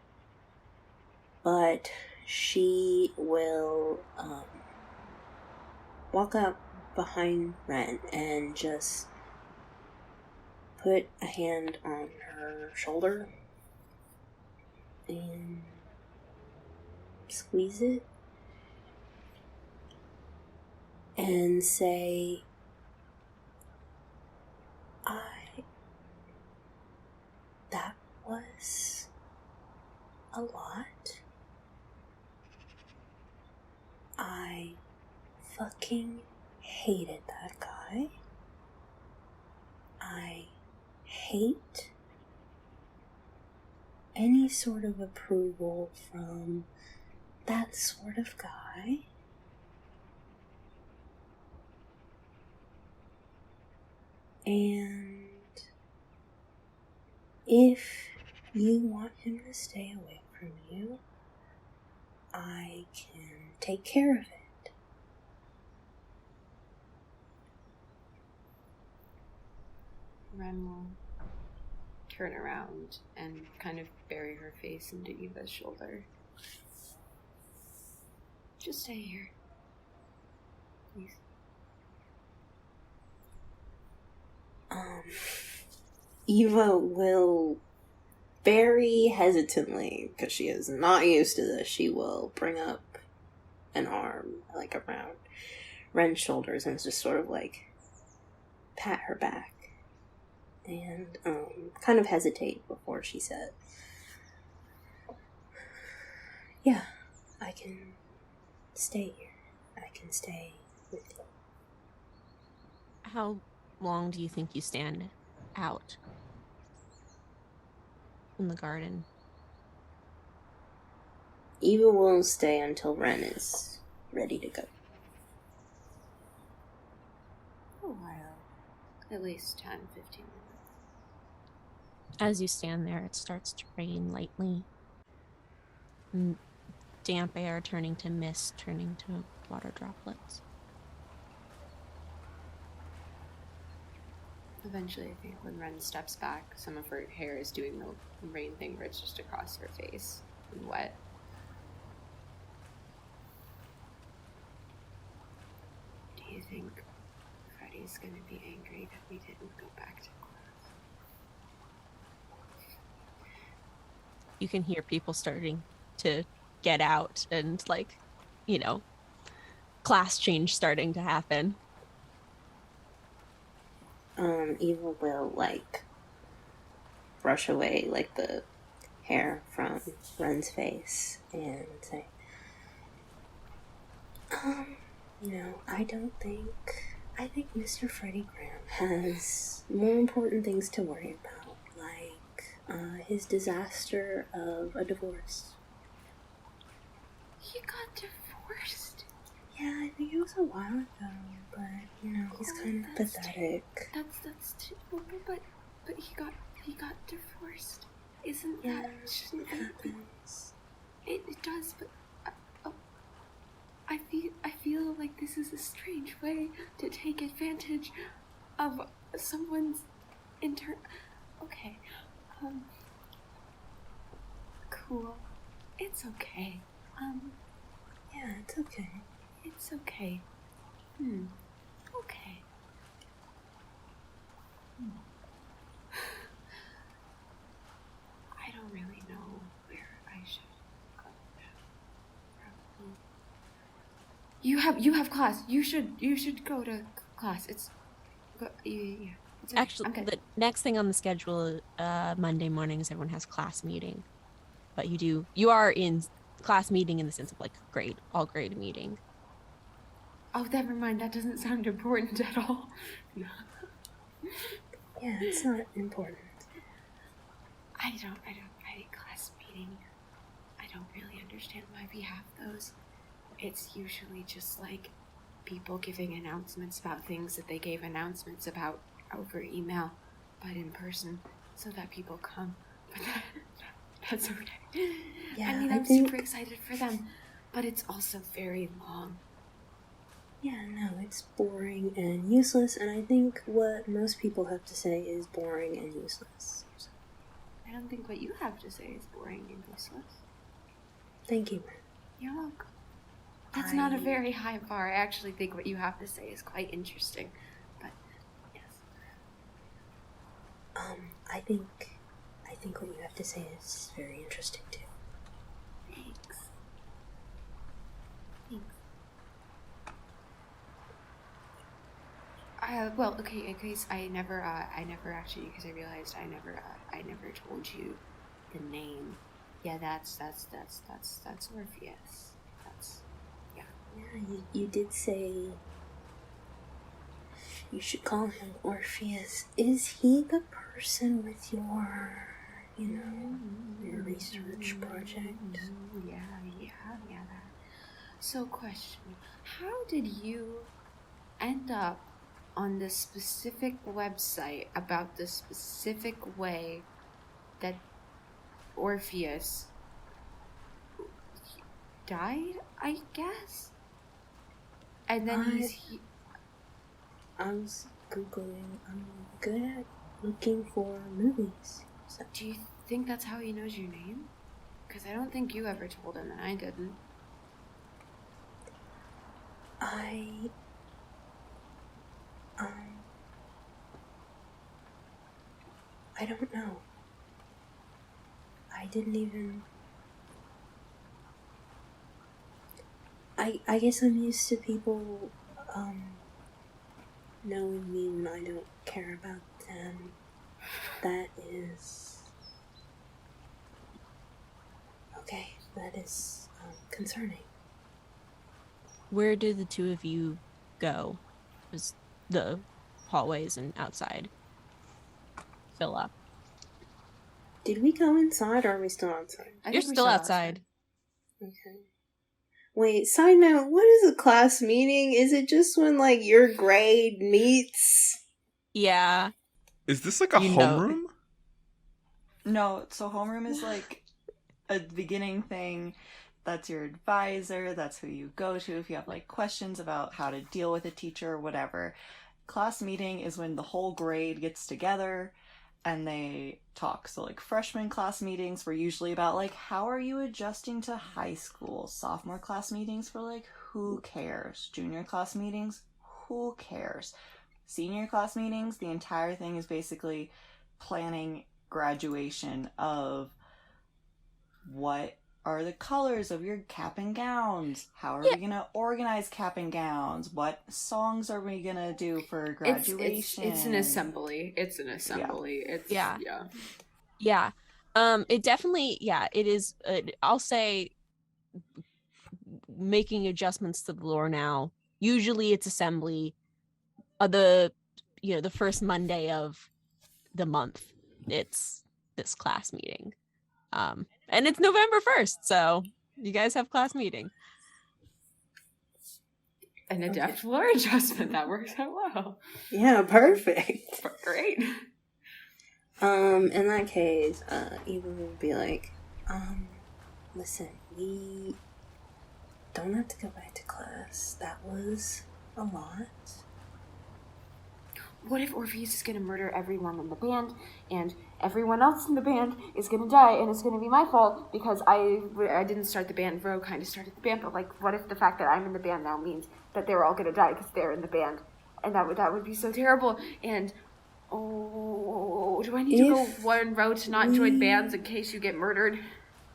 Speaker 8: but she will walk up behind Wrenn and just put a hand on her shoulder and squeeze it and say, a lot. I fucking hated that guy. I hate any sort of approval from that sort of guy. And if you want him to stay away from you, I can take care of it.
Speaker 3: Wrenn will turn around and kind of bury her face into Eva's shoulder. Just stay here, please.
Speaker 8: Eva will very hesitantly, because she is not used to this, she will bring up an arm, like, around Wren's shoulders and just sort of, like, pat her back. And, kind of hesitate before she said, yeah, I can stay here. I can stay with you.
Speaker 2: How long do you think you stand out in the garden?
Speaker 8: Eva will stay until Wrenn is ready to go.
Speaker 3: A while. At least 10, 15 minutes.
Speaker 2: As you stand there, it starts to rain lightly. Damp air turning to mist, turning to water droplets.
Speaker 3: Eventually, I think when Wrenn steps back, some of her hair is doing the rain thing where it's just across her face and wet. Do you think Freddie's gonna be angry that we didn't go back to class?
Speaker 2: You can hear people starting to get out and, like, you know, class change starting to happen.
Speaker 8: Eva will, like, brush away, like, the hair from Wren's face and say, I think Mr. Freddie Graham has more important things to worry about, like, his disaster of a divorce.
Speaker 3: He got divorced?
Speaker 8: Yeah, I think it was a while ago, but, he's kind of pathetic.
Speaker 3: That's too, but he got divorced. Isn't
Speaker 8: Yeah,
Speaker 3: that, shouldn't
Speaker 8: it
Speaker 3: that be?
Speaker 8: happens.
Speaker 3: It does, but I feel like this is a strange way to take advantage of someone's okay. Cool. It's okay.
Speaker 8: Yeah, it's okay.
Speaker 3: It's okay. Okay. I don't really know where I should go now. Probably. You have class. You should go to class. It's okay.
Speaker 2: Actually,
Speaker 3: I'm good.
Speaker 2: the next thing on the schedule, Monday mornings, everyone has class meeting. But you are in class meeting in the sense of, like, all grade meeting.
Speaker 3: Oh, never mind. That doesn't sound important at all.
Speaker 8: Yeah, it's not important.
Speaker 3: I class meeting. I don't really understand why we have those. It's usually just like people giving announcements about things that they gave announcements about over email, but in person, so that people come. But that's okay.
Speaker 8: Yeah,
Speaker 3: I mean,
Speaker 8: I
Speaker 3: I'm
Speaker 8: think-
Speaker 3: super excited for them, but it's also very long.
Speaker 8: Yeah, no, it's boring and useless, and I think what most people have to say is boring and useless. So,
Speaker 3: I don't think what you have to say is boring and useless.
Speaker 8: thank you, Wrenn.
Speaker 3: You're welcome. That's not a very high bar. I actually think what you have to say is quite interesting. But, yes.
Speaker 8: I think what you have to say is very interesting, too.
Speaker 3: Thanks. Well, okay, in case I never actually, because I realized I never told you the name. Yeah, that's Orpheus.
Speaker 8: Yeah, you did say you should call him Orpheus. Is he the person with your, your research project?
Speaker 3: Yeah. That. So, question: how did you end up on this specific website about the specific way that Orpheus died, I guess? And then
Speaker 8: I was Googling. I'm good at looking for movies. So.
Speaker 3: Do you think that's how he knows your name? Because I don't think you ever told him, and I didn't.
Speaker 8: I don't know. I didn't even... I guess I'm used to people, knowing me when I don't care about them. That is... Okay, that is, concerning.
Speaker 2: Where did the two of you go? Was the hallways and outside fill up?
Speaker 8: Did we go inside or are we still outside?
Speaker 2: You're still outside.
Speaker 8: Okay. Wait, side note, what is a class meeting? Is it just when, like, your grade meets?
Speaker 2: Yeah.
Speaker 5: Is this like a homeroom?
Speaker 7: No, so homeroom is like a beginning thing. That's your advisor. That's who you go to if you have like questions about how to deal with a teacher or whatever. Class meeting is when the whole grade gets together and they talk. So like freshman class meetings were usually about like, how are you adjusting to high school? Sophomore class meetings were like, who cares? Junior class meetings, who cares? Senior class meetings, the entire thing is basically planning graduation of what are the colors of your cap and gowns? How are we going to organize cap and gowns? What songs are we going to do for graduation?
Speaker 3: It's an assembly. It's an assembly.
Speaker 2: Yeah.
Speaker 3: Yeah.
Speaker 2: Yeah. It definitely, it is, I'll say, making adjustments to the lore now. Usually it's assembly. The first Monday of the month, it's this class meeting. And it's November 1st, so you guys have class meeting.
Speaker 3: An adept lore adjustment. That works out well.
Speaker 8: Yeah, perfect.
Speaker 3: Great.
Speaker 8: In that case, Eva would be like, listen, we don't have to go back to class. That was a lot.
Speaker 3: What if Orpheus is going to murder everyone in the band, and everyone else in the band is going to die, and it's going to be my fault because I didn't start the band, Ro kind of started the band, but like, what if the fact that I'm in the band now means that they're all going to die because they're in the band, and that would be so terrible, and do I need to go warn Ro to not join bands in case you get murdered?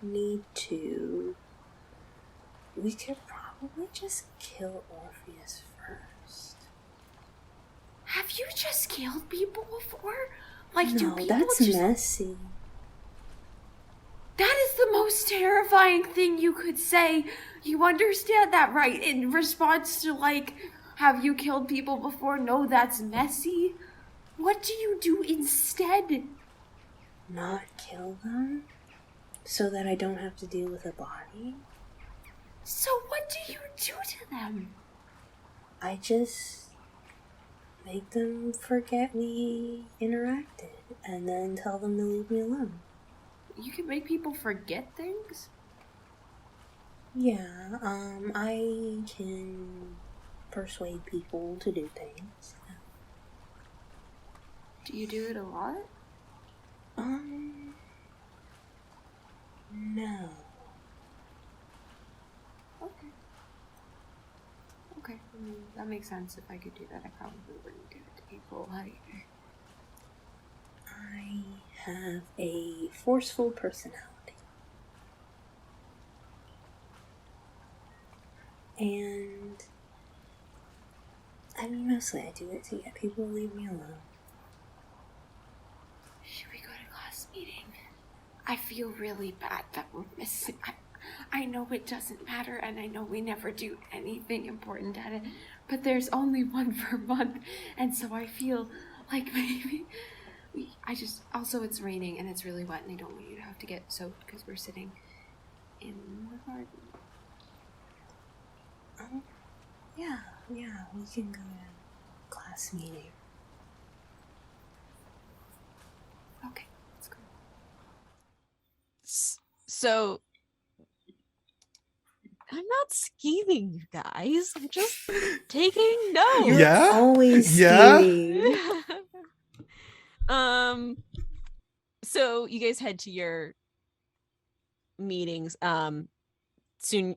Speaker 8: We could probably just kill Orpheus first.
Speaker 3: Have you just killed people before? Like,
Speaker 8: no,
Speaker 3: do people
Speaker 8: that's
Speaker 3: just...
Speaker 8: messy.
Speaker 3: That is the most terrifying thing you could say. You understand that, right? In response to, like, have you killed people before? No, that's messy. What do you do instead?
Speaker 8: Not kill them? So that I don't have to deal with a body?
Speaker 3: So what do you do to them?
Speaker 8: I just make them forget we interacted and then tell them to leave me alone.
Speaker 3: You can make people forget things?
Speaker 8: Yeah, I can persuade people to do things.
Speaker 3: Do you do it a lot?
Speaker 8: No.
Speaker 3: Okay, I mean, that makes sense. If I could do that, I probably wouldn't do it to people either.
Speaker 8: I have a forceful personality. And I mean, mostly I do it to get people to leave me alone.
Speaker 3: Should we go to class meeting? I feel really bad that we're missing. I know it doesn't matter, and I know we never do anything important at it, but there's only one per month, and so I feel like maybe also it's raining and it's really wet, and I don't want you to have to get soaked because we're sitting in the garden.
Speaker 8: Yeah, we can go to class meeting.
Speaker 3: Okay, let's go.
Speaker 2: So I'm not scheming, you guys. I'm just taking notes.
Speaker 8: You're
Speaker 5: Yeah?
Speaker 8: always
Speaker 5: Yeah?
Speaker 8: scheming.
Speaker 2: So you guys head to your meetings.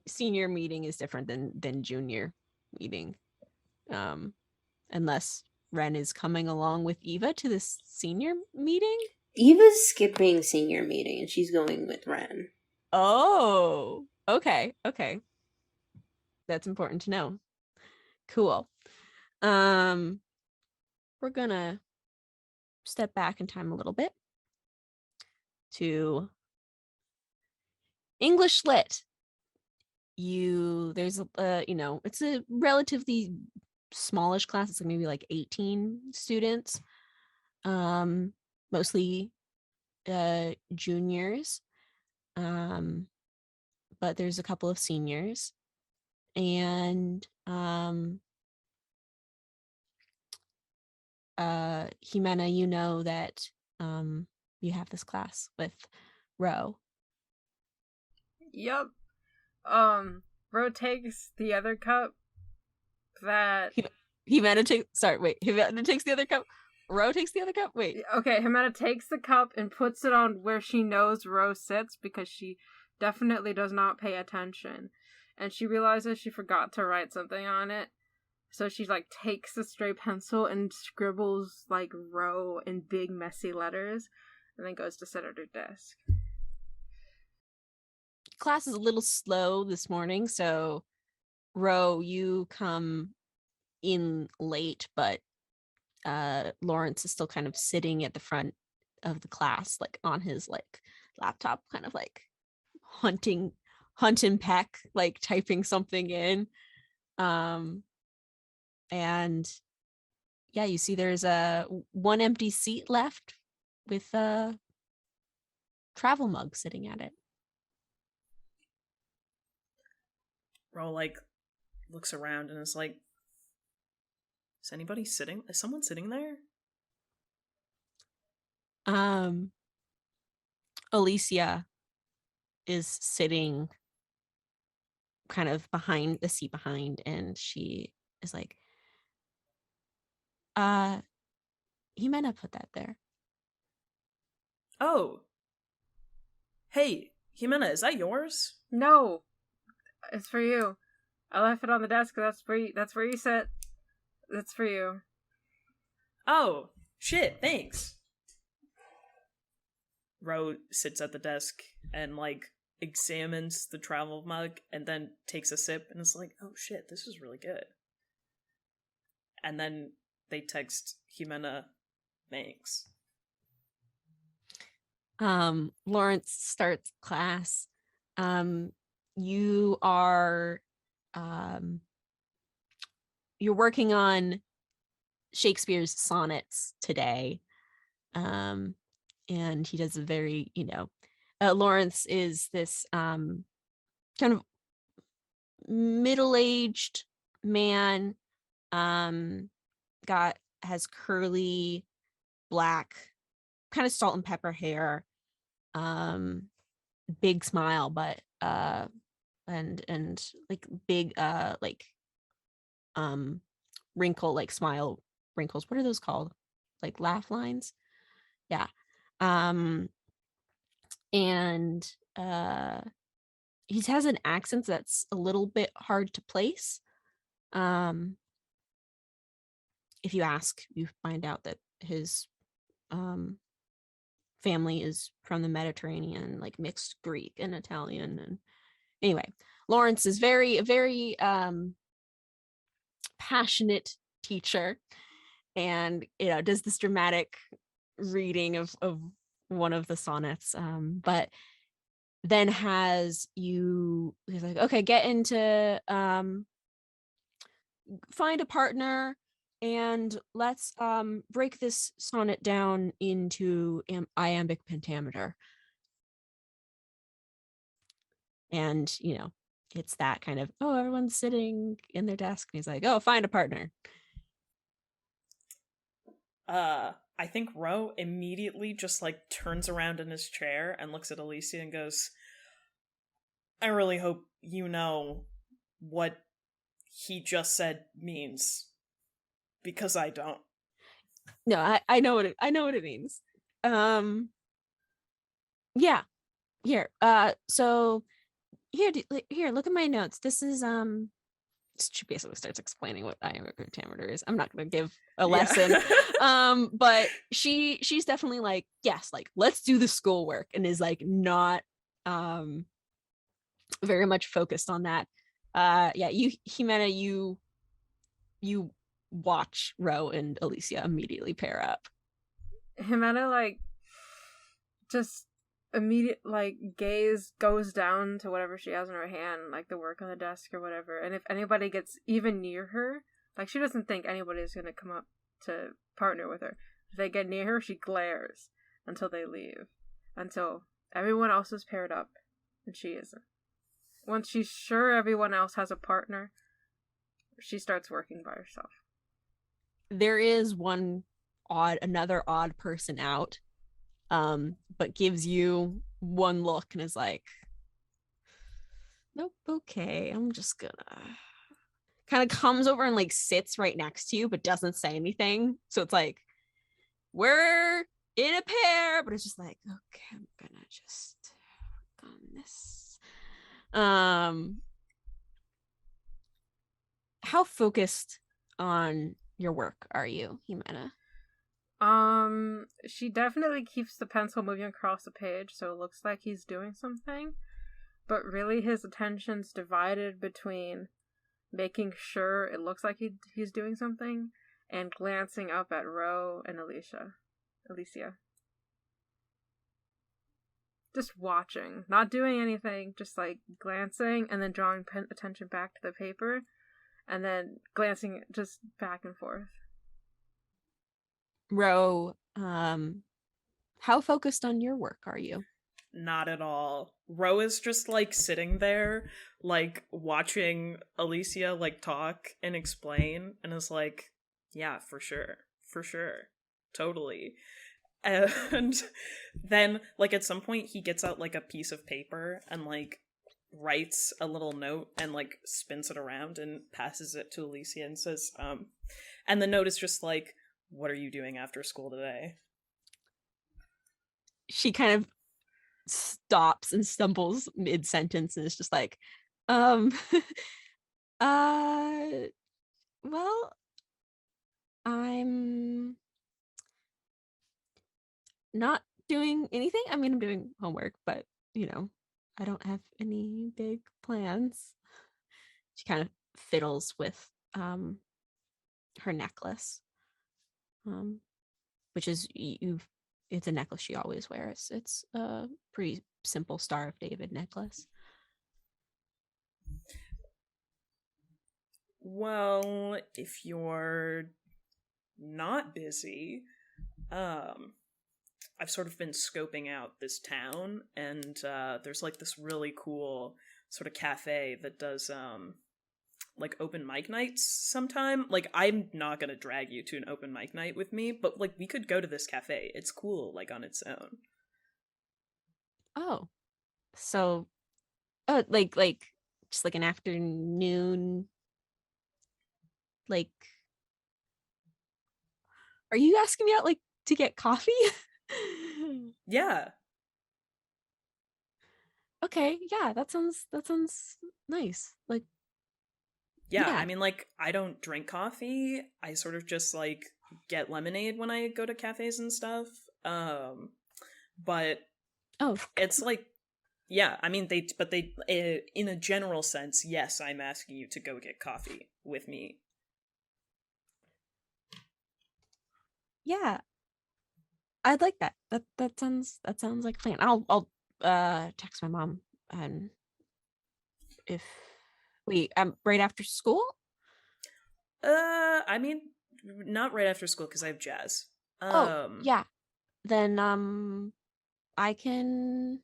Speaker 2: Senior meeting is different than junior meeting. Unless Ren is coming along with Eva to this senior meeting.
Speaker 8: Eva's skipping senior meeting and she's going with Wrenn.
Speaker 2: Oh, okay. That's important to know. Cool. We're gonna step back in time a little bit to English Lit. There's it's a relatively smallish class. It's like maybe like 18 students. Mostly juniors. But there's a couple of seniors. And Ximena, you know that you have this class with Ro.
Speaker 6: Yep. Ro takes the other cup that...
Speaker 2: Ximena takes the other cup. Ro takes the other cup? Wait.
Speaker 6: Okay, Ximena takes the cup and puts it on where she knows Ro sits because she definitely does not pay attention. And she realizes she forgot to write something on it. So she takes the stray pencil and scribbles Ro in big messy letters and then goes to sit at her desk.
Speaker 2: Class is a little slow this morning, so Ro, you come in late, but Lawrence is still kind of sitting at the front of the class, on his laptop, kind of hunt and peck, typing something in. And yeah, you see there's one empty seat left with a travel mug sitting at it.
Speaker 4: Ro looks around and is like, is someone sitting there?
Speaker 2: Alicia is sitting kind of behind the seat behind, and she is like, Ximena put that there.
Speaker 4: Oh. Hey, Ximena, is that yours?
Speaker 6: No, it's for you. I left it on the desk. That's where you sit. That's for you.
Speaker 4: Oh, shit, thanks. Ro sits at the desk and examines the travel mug and then takes a sip and is like, oh shit, this is really good. And then they text Ximena, thanks.
Speaker 2: Lawrence starts class. You are you're working on Shakespeare's sonnets today. And he does a very, Lawrence is this kind of middle-aged man, has curly black, kind of salt and pepper hair, big smile, but and big wrinkle, smile wrinkles. What are those called? Laugh lines? Yeah. And he has an accent that's a little bit hard to place. If you ask, you find out that his family is from the Mediterranean, mixed Greek and Italian. And anyway, Lawrence is very passionate teacher, and does this dramatic reading of one of the sonnets, but then he's like, okay, get into find a partner and let's break this sonnet down into iambic pentameter. And it's that kind of, oh, everyone's sitting in their desk and he's like, oh, find a partner.
Speaker 4: I think Ro immediately just like turns around in his chair and looks at Alicia and goes, I really hope you know what he just said means, because I don't.
Speaker 2: No, I know what it means. Yeah. Here. So here, look at my notes. This is she basically starts explaining what iambic pentameter is. I'm not going to give a lesson. But she's definitely like, yes, like let's do the schoolwork, and is like not very much focused on that. Ximena, you watch Ro and Alicia immediately pair up.
Speaker 6: Ximena like just immediate like gaze goes down to whatever she has in her hand, like the work on the desk or whatever, and if anybody gets even near her, like she doesn't think anybody's gonna come up to partner with her. If they get near her, she glares until they leave, until everyone else is paired up and she isn't. Once she's sure everyone else has a partner, she starts working by herself.
Speaker 2: There is another odd person out, but gives you one look and is like, nope, okay, I'm just gonna, kind of comes over and like sits right next to you but doesn't say anything. So it's like, we're in a pair, but it's just like, okay, I'm gonna just work on this. How focused on your work are you, Ximena?
Speaker 6: She definitely keeps the pencil moving across the page, so it looks like he's doing something. But really, his attention's divided between making sure it looks like he's doing something and glancing up at Ro and Alicia. Just watching, not doing anything, just like glancing and then drawing attention back to the paper and then glancing just back and forth.
Speaker 2: Ro, how focused on your work are you?
Speaker 4: Not at all. Ro is just like sitting there, like watching Alicia like talk and explain, and is like, yeah, for sure, totally. And then like at some point he gets out like a piece of paper and like writes a little note and like spins it around and passes it to Alicia and says, and the note is just like, what are you doing after school today?
Speaker 2: She kind of stops and stumbles mid-sentence and is just like, well, I'm not doing anything. I mean, I'm doing homework, but I don't have any big plans. She kind of fiddles with her necklace, which is it's a necklace she always wears. It's a pretty simple Star of David necklace.
Speaker 4: Well, if you're not busy, I've sort of been scoping out this town, and there's like this really cool sort of cafe that does like open mic nights sometime. Like, I'm not gonna drag you to an open mic night with me, but like we could go to this cafe. It's cool, like on its own.
Speaker 2: Oh, so like just like an afternoon, like, are you asking me out like to get coffee?
Speaker 4: Yeah.
Speaker 2: Okay, yeah, that sounds nice. Like,
Speaker 4: yeah, I mean, like, I don't drink coffee. I sort of just like get lemonade when I go to cafes and stuff. But it's like, yeah, I mean, they in a general sense, yes, I'm asking you to go get coffee with me.
Speaker 2: Yeah. I'd like that. That sounds like a plan. I'll text my mom and if right after school.
Speaker 4: I mean, not right after school because I have jazz.
Speaker 2: Yeah. Then I can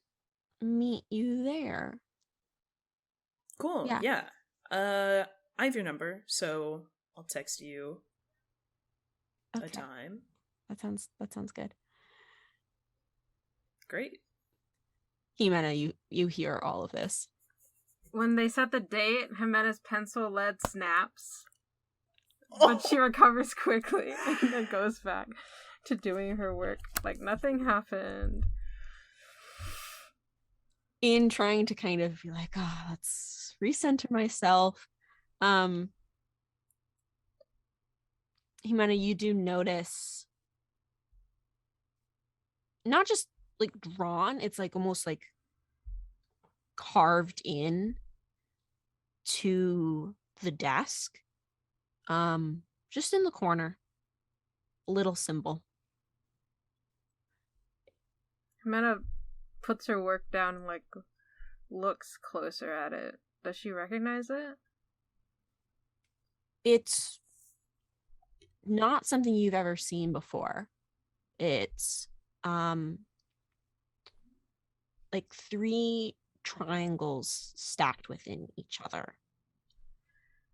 Speaker 2: meet you there.
Speaker 4: Cool.
Speaker 2: Yeah.
Speaker 4: Yeah. I have your number, so I'll text you a time.
Speaker 2: That sounds good.
Speaker 4: Great.
Speaker 2: Ximena, you hear all of this.
Speaker 6: When they set the date, Ximena's pencil lead snaps. But she recovers quickly and then goes back to doing her work like nothing happened.
Speaker 2: In trying to kind of be like, let's recenter myself. Ximena, you do notice not just like drawn, it's like almost like carved in to the desk. Just in the corner, a little symbol.
Speaker 6: Ximena puts her work down and like looks closer at it. Does she recognize it?
Speaker 2: It's not something you've ever seen before. It's like 3 triangles stacked within each other.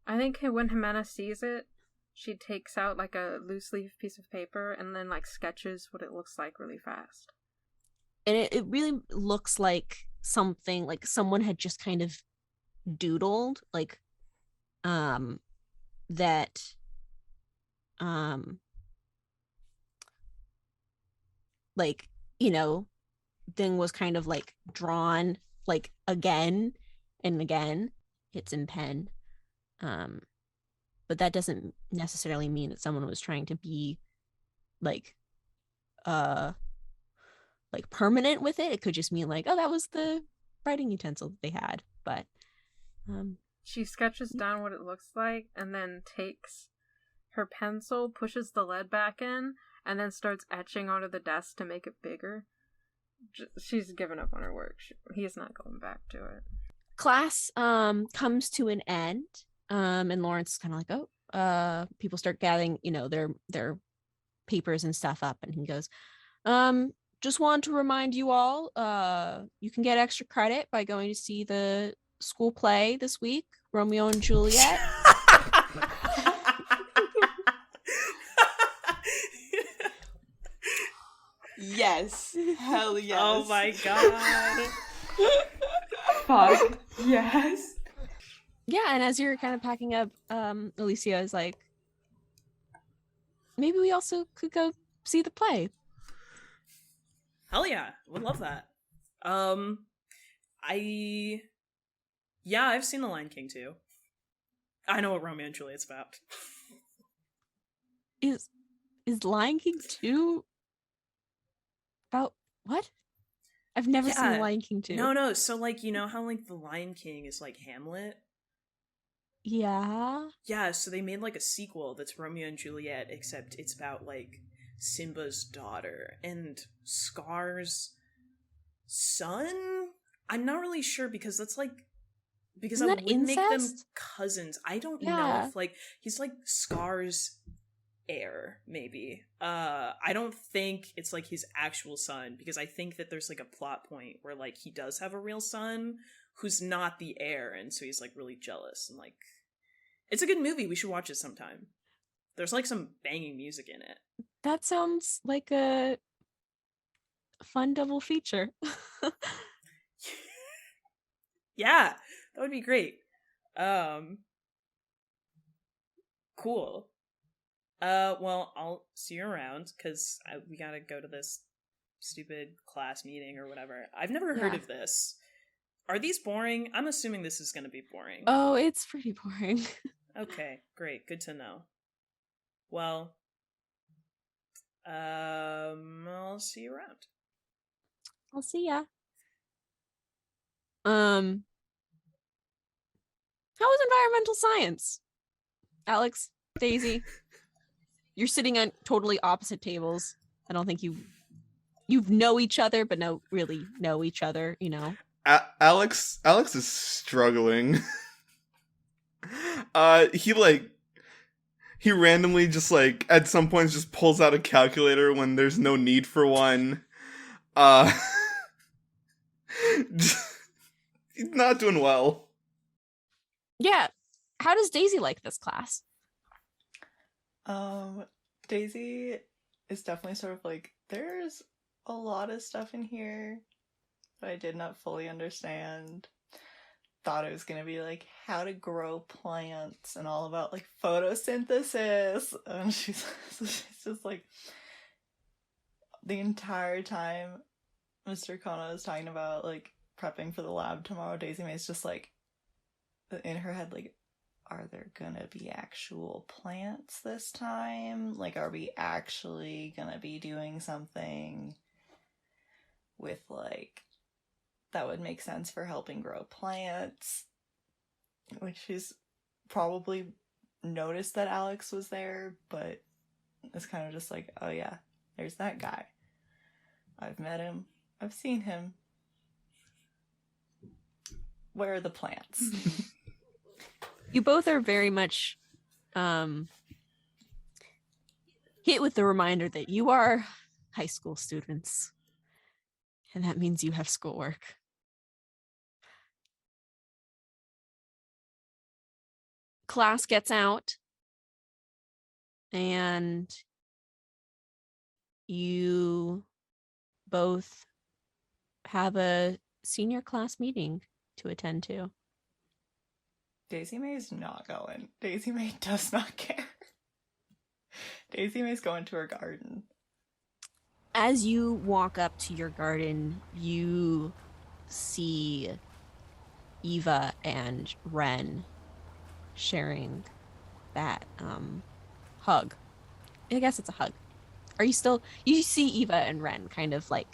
Speaker 6: I think when Ximena sees it, she takes out like a loose leaf piece of paper and then like sketches what it looks like really fast.
Speaker 2: And it really looks like something like someone had just kind of doodled like that like, you know, thing was kind of like drawn like again and again. It's in pen. But that doesn't necessarily mean that someone was trying to be like permanent with it. It could just mean like, oh, that was the writing utensil that they had. But
Speaker 6: she sketches down what it looks like and then takes her pencil, pushes the lead back in, and then starts etching onto the desk to make it bigger. She's given up on her work. He's not going back to it.
Speaker 2: Class comes to an end. And Lawrence is kind of like, people start gathering, you know, their papers and stuff up, and he goes, just want to remind you all, you can get extra credit by going to see the school play this week, Romeo and Juliet.
Speaker 7: Yes. Hell yes.
Speaker 4: Oh my god.
Speaker 3: Fuck yes.
Speaker 2: Yeah, and as you're kind of packing up, Alicia is like, maybe we also could go see the play.
Speaker 4: Hell yeah, would love that. I've seen The Lion King too. I know what Romeo and Juliet's about.
Speaker 2: Is Lion King 2 about what? I've never seen The Lion King 2.
Speaker 4: No, so like, you know how like The Lion King is like Hamlet?
Speaker 2: Yeah.
Speaker 4: Yeah, so they made like a sequel that's Romeo and Juliet, except it's about like Simba's daughter and Scar's son? I'm not really sure because that's like
Speaker 2: Isn't
Speaker 4: I
Speaker 2: that
Speaker 4: would make them
Speaker 2: incest?
Speaker 4: cousins. I don't know
Speaker 2: Yeah.
Speaker 4: if like he's like Scar's heir, maybe. I don't think it's like his actual son because I think that there's like a plot point where like he does have a real son who's not the heir, and so he's like really jealous and like it's a good movie. We should watch it sometime. There's like some banging music in it.
Speaker 2: That sounds like a fun double feature.
Speaker 4: Yeah, that would be great. Cool. Well, I'll see you around because we gotta go to this stupid class meeting or whatever. I've never heard
Speaker 2: Yeah.
Speaker 4: of this. Are these boring? I'm assuming this is gonna be boring.
Speaker 2: Oh, it's pretty boring.
Speaker 4: Okay, great. Good to know. Well, I'll see you around.
Speaker 2: I'll see ya. How was environmental science? Aleks, Daisy, you're sitting on totally opposite tables. I don't think you you know each other, but don't really know each other, you know.
Speaker 5: Aleks is struggling. He randomly just like at some points just pulls out a calculator when there's no need for one. He's not doing well.
Speaker 2: Yeah. How does Daisy like this class?
Speaker 7: Daisy is definitely sort of like, there's a lot of stuff in here that I did not fully understand. Thought it was gonna be like how to grow plants and all about like photosynthesis, and she's just like, the entire time Mr. Kono is talking about like prepping for the lab tomorrow, Daisy May's just like in her head like, are there gonna be actual plants this time? Like, are we actually gonna be doing something with like that would make sense for helping grow plants? Which she's probably noticed that Aleks was there, but it's kind of just like, oh yeah, there's that guy. I've met him. I've seen him. Where are the plants?
Speaker 2: You both are very much hit with the reminder that you are high school students. And that means you have schoolwork. Class gets out. And you both have a senior class meeting to attend to.
Speaker 7: Daisy May's not going. Daisy May does not care. Daisy May's going to her garden.
Speaker 2: As you walk up to your garden, you see Eva and Wrenn sharing that hug. I guess it's a hug. You see Eva and Wrenn kind of like,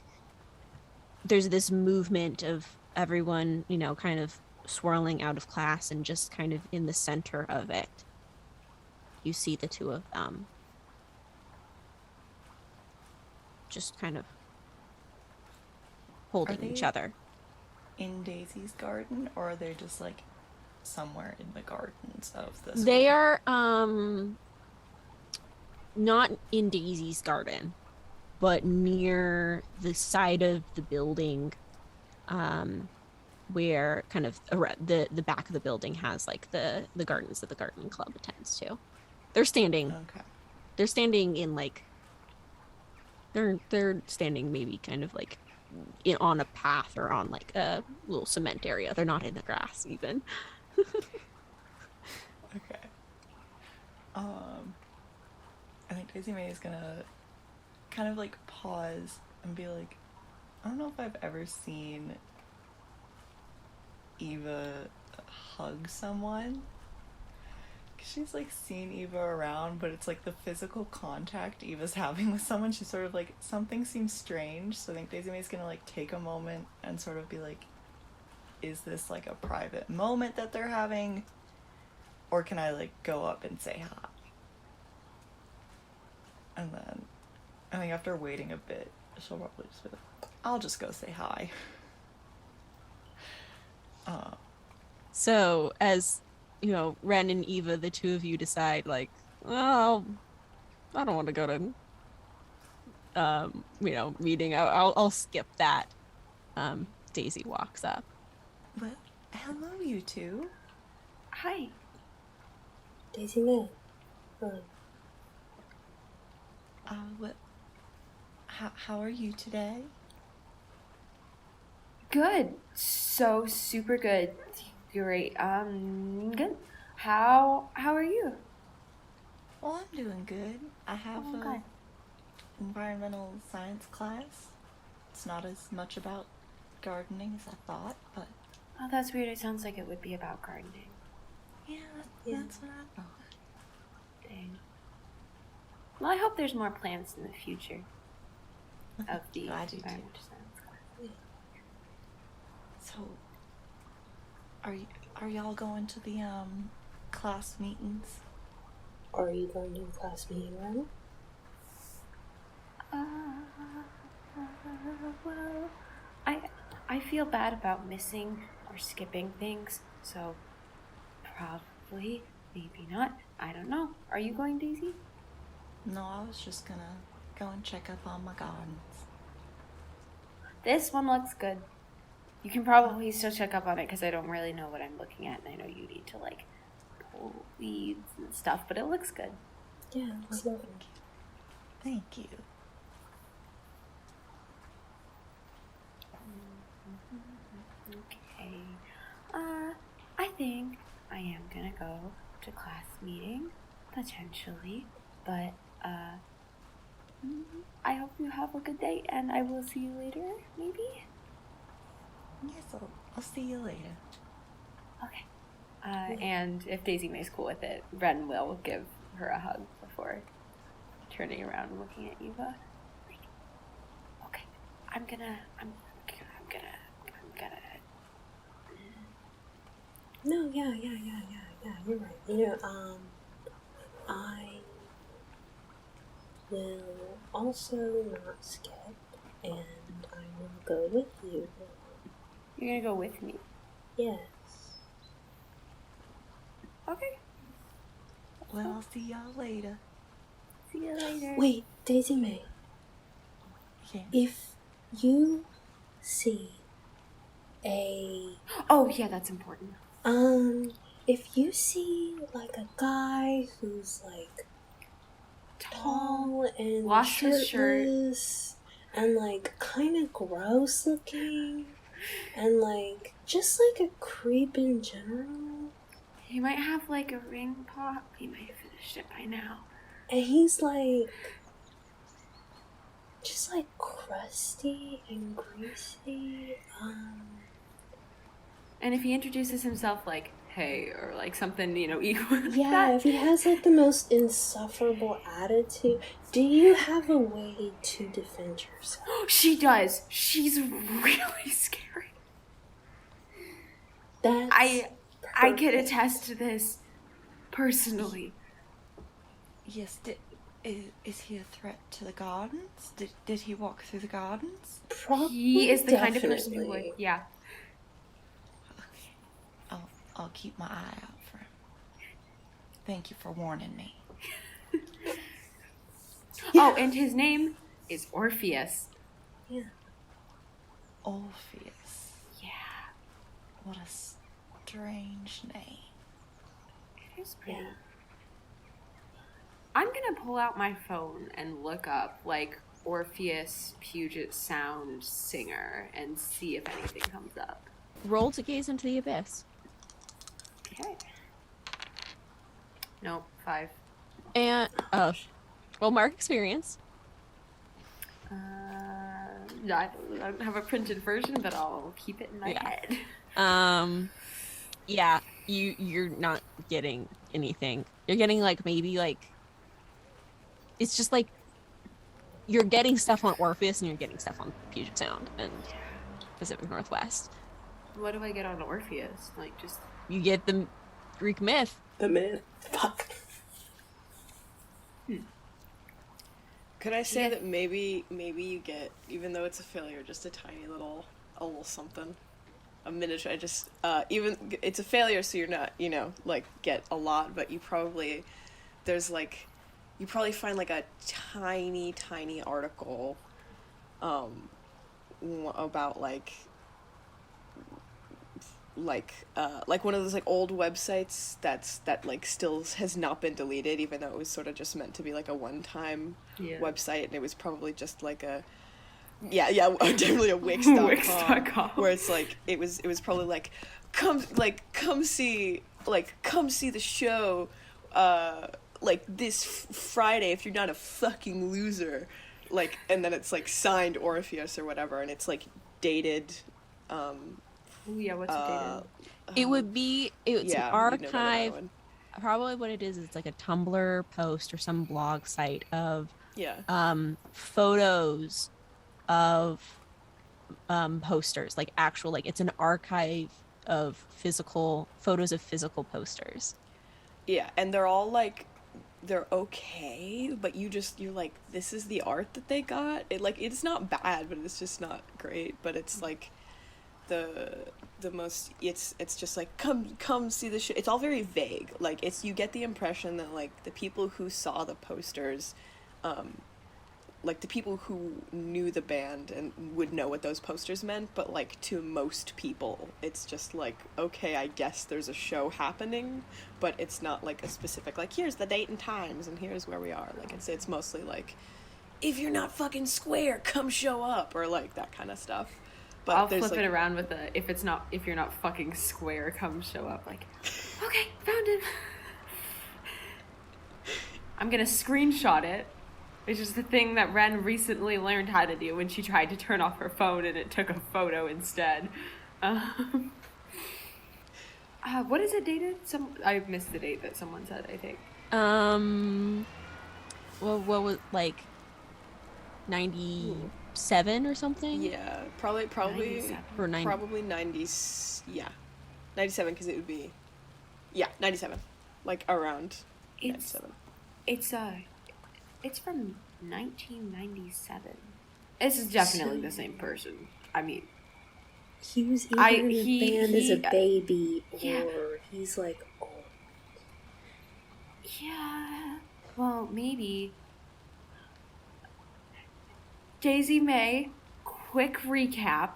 Speaker 2: there's this movement of everyone, you know, kind of swirling out of class, and just kind of in the center of it, you see the two of them just kind of holding each other.
Speaker 7: In Daisy's garden, or are they just like somewhere in the gardens of this?
Speaker 2: They are not in Daisy's garden, but near the side of the building, where kind of the back of the building has like the gardens that the gardening club attends to. They're standing.
Speaker 7: Okay.
Speaker 2: They're standing in like. They're standing maybe kind of like on a path or on like a little cement area. They're not in the grass even.
Speaker 7: Okay. I think Daisy May is gonna kind of like pause and be like, I don't know if I've ever seen Eva hug someone. She's like seen Eva around, but it's like the physical contact Eva's having with someone, she's sort of like, something seems strange. So I think Daisy May's gonna like take a moment and sort of be like, is this like a private moment that they're having? Or can I like go up and say hi? And then I think after waiting a bit, she'll probably just be like, I'll just go say hi.
Speaker 2: So as you know, Wrenn and Eva, the two of you decide like, well, I don't want to go to meeting. I'll skip that. Daisy walks up.
Speaker 7: But hello, you two.
Speaker 3: Hi.
Speaker 8: Daisy May.
Speaker 7: What? How are you today?
Speaker 3: Good. So super good. Great. Good. How are you?
Speaker 7: Well, I'm doing good. I have a environmental science class. It's not as much about gardening as I thought, but...
Speaker 3: Oh, that's weird. It sounds like it would be about gardening.
Speaker 7: Yeah, that's what I thought.
Speaker 3: Dang. Well, I hope there's more plants in the future of the
Speaker 7: I do too.
Speaker 3: environmental science class.
Speaker 7: So, are y'all going to the class meetings?
Speaker 8: Are you going to the class meeting, Wrenn?
Speaker 3: Well, I feel bad about missing or skipping things, so probably, maybe not. I don't know. Are you going, Daisy?
Speaker 7: No, I was just gonna go and check up on my gardens.
Speaker 3: This one looks good. You can probably still check up on it because I don't really know what I'm looking at, and I know you need to like pull weeds and stuff, but it looks good.
Speaker 8: Yeah, it's lovely.
Speaker 7: Thank you.
Speaker 3: Okay. I think I am gonna go to class meeting, potentially, but, I hope you have a good day, and I will see you later, maybe?
Speaker 7: Yes, I'll see you later.
Speaker 3: Okay. And if Daisy May's cool with it, Ren will give her a hug before turning around and looking at Eva. Like, okay, I'm gonna.
Speaker 8: No, yeah, you're right. You know, I will also not skip, and I will go with you.
Speaker 3: You're gonna go with me?
Speaker 8: Yes.
Speaker 3: Okay.
Speaker 7: Well, I'll see y'all later.
Speaker 3: See you later.
Speaker 8: Wait, Daisy May.
Speaker 7: Yeah.
Speaker 8: If you see a
Speaker 3: Oh, yeah, that's important.
Speaker 8: if you see like a guy who's like tall and
Speaker 3: Lost his shirt.
Speaker 8: shirtless and like kind of gross looking and like just like a creep in general,
Speaker 3: He might have like a ring pop. He might have finished it by now.
Speaker 8: and he's like just like crusty and greasy,
Speaker 3: And if he introduces himself like, hey, or like something, equal like
Speaker 8: yeah,
Speaker 3: that.
Speaker 8: if he has like the most insufferable attitude, do you have a way to defend yourself?
Speaker 3: She does. She's really scary.
Speaker 8: That's
Speaker 3: I can
Speaker 8: perfect.
Speaker 3: attest to this personally.
Speaker 7: Yes, is he a threat to the gardens? Did he walk through the gardens?
Speaker 8: Probably,
Speaker 3: He is the kind of person who
Speaker 8: definitely.
Speaker 3: would, yeah.
Speaker 7: Okay. I'll keep my eye out for him. Thank you for warning me.
Speaker 3: Oh, and his name is Orpheus.
Speaker 8: Yeah.
Speaker 7: Orpheus.
Speaker 3: Yeah.
Speaker 7: What a strange name.
Speaker 3: It is pretty.
Speaker 8: Yeah.
Speaker 3: I'm gonna pull out my phone and look up like Orpheus Puget Sound singer and see if anything comes up.
Speaker 2: Roll to gaze into the abyss.
Speaker 3: Okay. Nope, 5.
Speaker 2: And well, mark experience.
Speaker 3: I don't have a printed version, but I'll keep it in my head.
Speaker 2: Yeah, you're not getting anything. You're getting like maybe like it's just like you're getting stuff on Orpheus and you're getting stuff on Puget Sound and Pacific Northwest.
Speaker 3: What do I get on Orpheus? Like just
Speaker 2: You get the Greek myth.
Speaker 8: The myth. Fuck.
Speaker 1: Could I say that maybe you get, even though it's a failure, just a little something, a miniature. Even it's a failure, so you're not, like get a lot, but you probably find like a tiny article, about like one of those like old websites that like still has not been deleted, even though it was sort of just meant to be like a one-time website, and it was probably just like a definitely a Wix.com,
Speaker 3: Wix.com.
Speaker 1: where it's like it was probably like come see the show like this Friday if you're not a fucking loser, like, and then it's like signed Orpheus or whatever, and it's like dated.
Speaker 3: Ooh, yeah, what's it dated?
Speaker 2: It would be it's an archive.
Speaker 1: One.
Speaker 2: Probably what it is, it's like a Tumblr post or some blog site of photos of posters, like actual, like it's an archive of physical photos of physical posters.
Speaker 1: Yeah, and they're all like they're okay, but you're like, this is the art that they got. It's not bad, but it's just not great. But it's like the most, it's just like, come see the shit. It's all very vague. Like, it's, you get the impression that like the people who saw the posters, like the people who knew the band and would know what those posters meant, but like to most people it's just like, okay, I guess there's a show happening, but it's not like a specific, like, here's the date and times and here's where we are. Like, it's mostly like, if you're not fucking square, come show up, or like that kind of stuff. But
Speaker 3: I'll
Speaker 1: there's
Speaker 3: flip
Speaker 1: like,
Speaker 3: it around with the, if you're not fucking square, come show up. Like, okay, found him. I'm gonna screenshot it, which is the thing that Wrenn recently learned how to do when she tried to turn off her phone and it took a photo instead. What is it dated? I missed the date that someone said, I think.
Speaker 2: Well, what was, like, 97 or something?
Speaker 1: yeah, probably
Speaker 3: 97.
Speaker 2: Or 90.
Speaker 1: probably 90s, yeah, 97, because it would be, yeah, 97, like around 97.
Speaker 3: It's from 1997. This is definitely the same person. I mean,
Speaker 8: He was either in the band as a baby, or
Speaker 3: yeah.
Speaker 8: he's like old.
Speaker 3: Yeah, well, maybe. Daisy May, quick recap.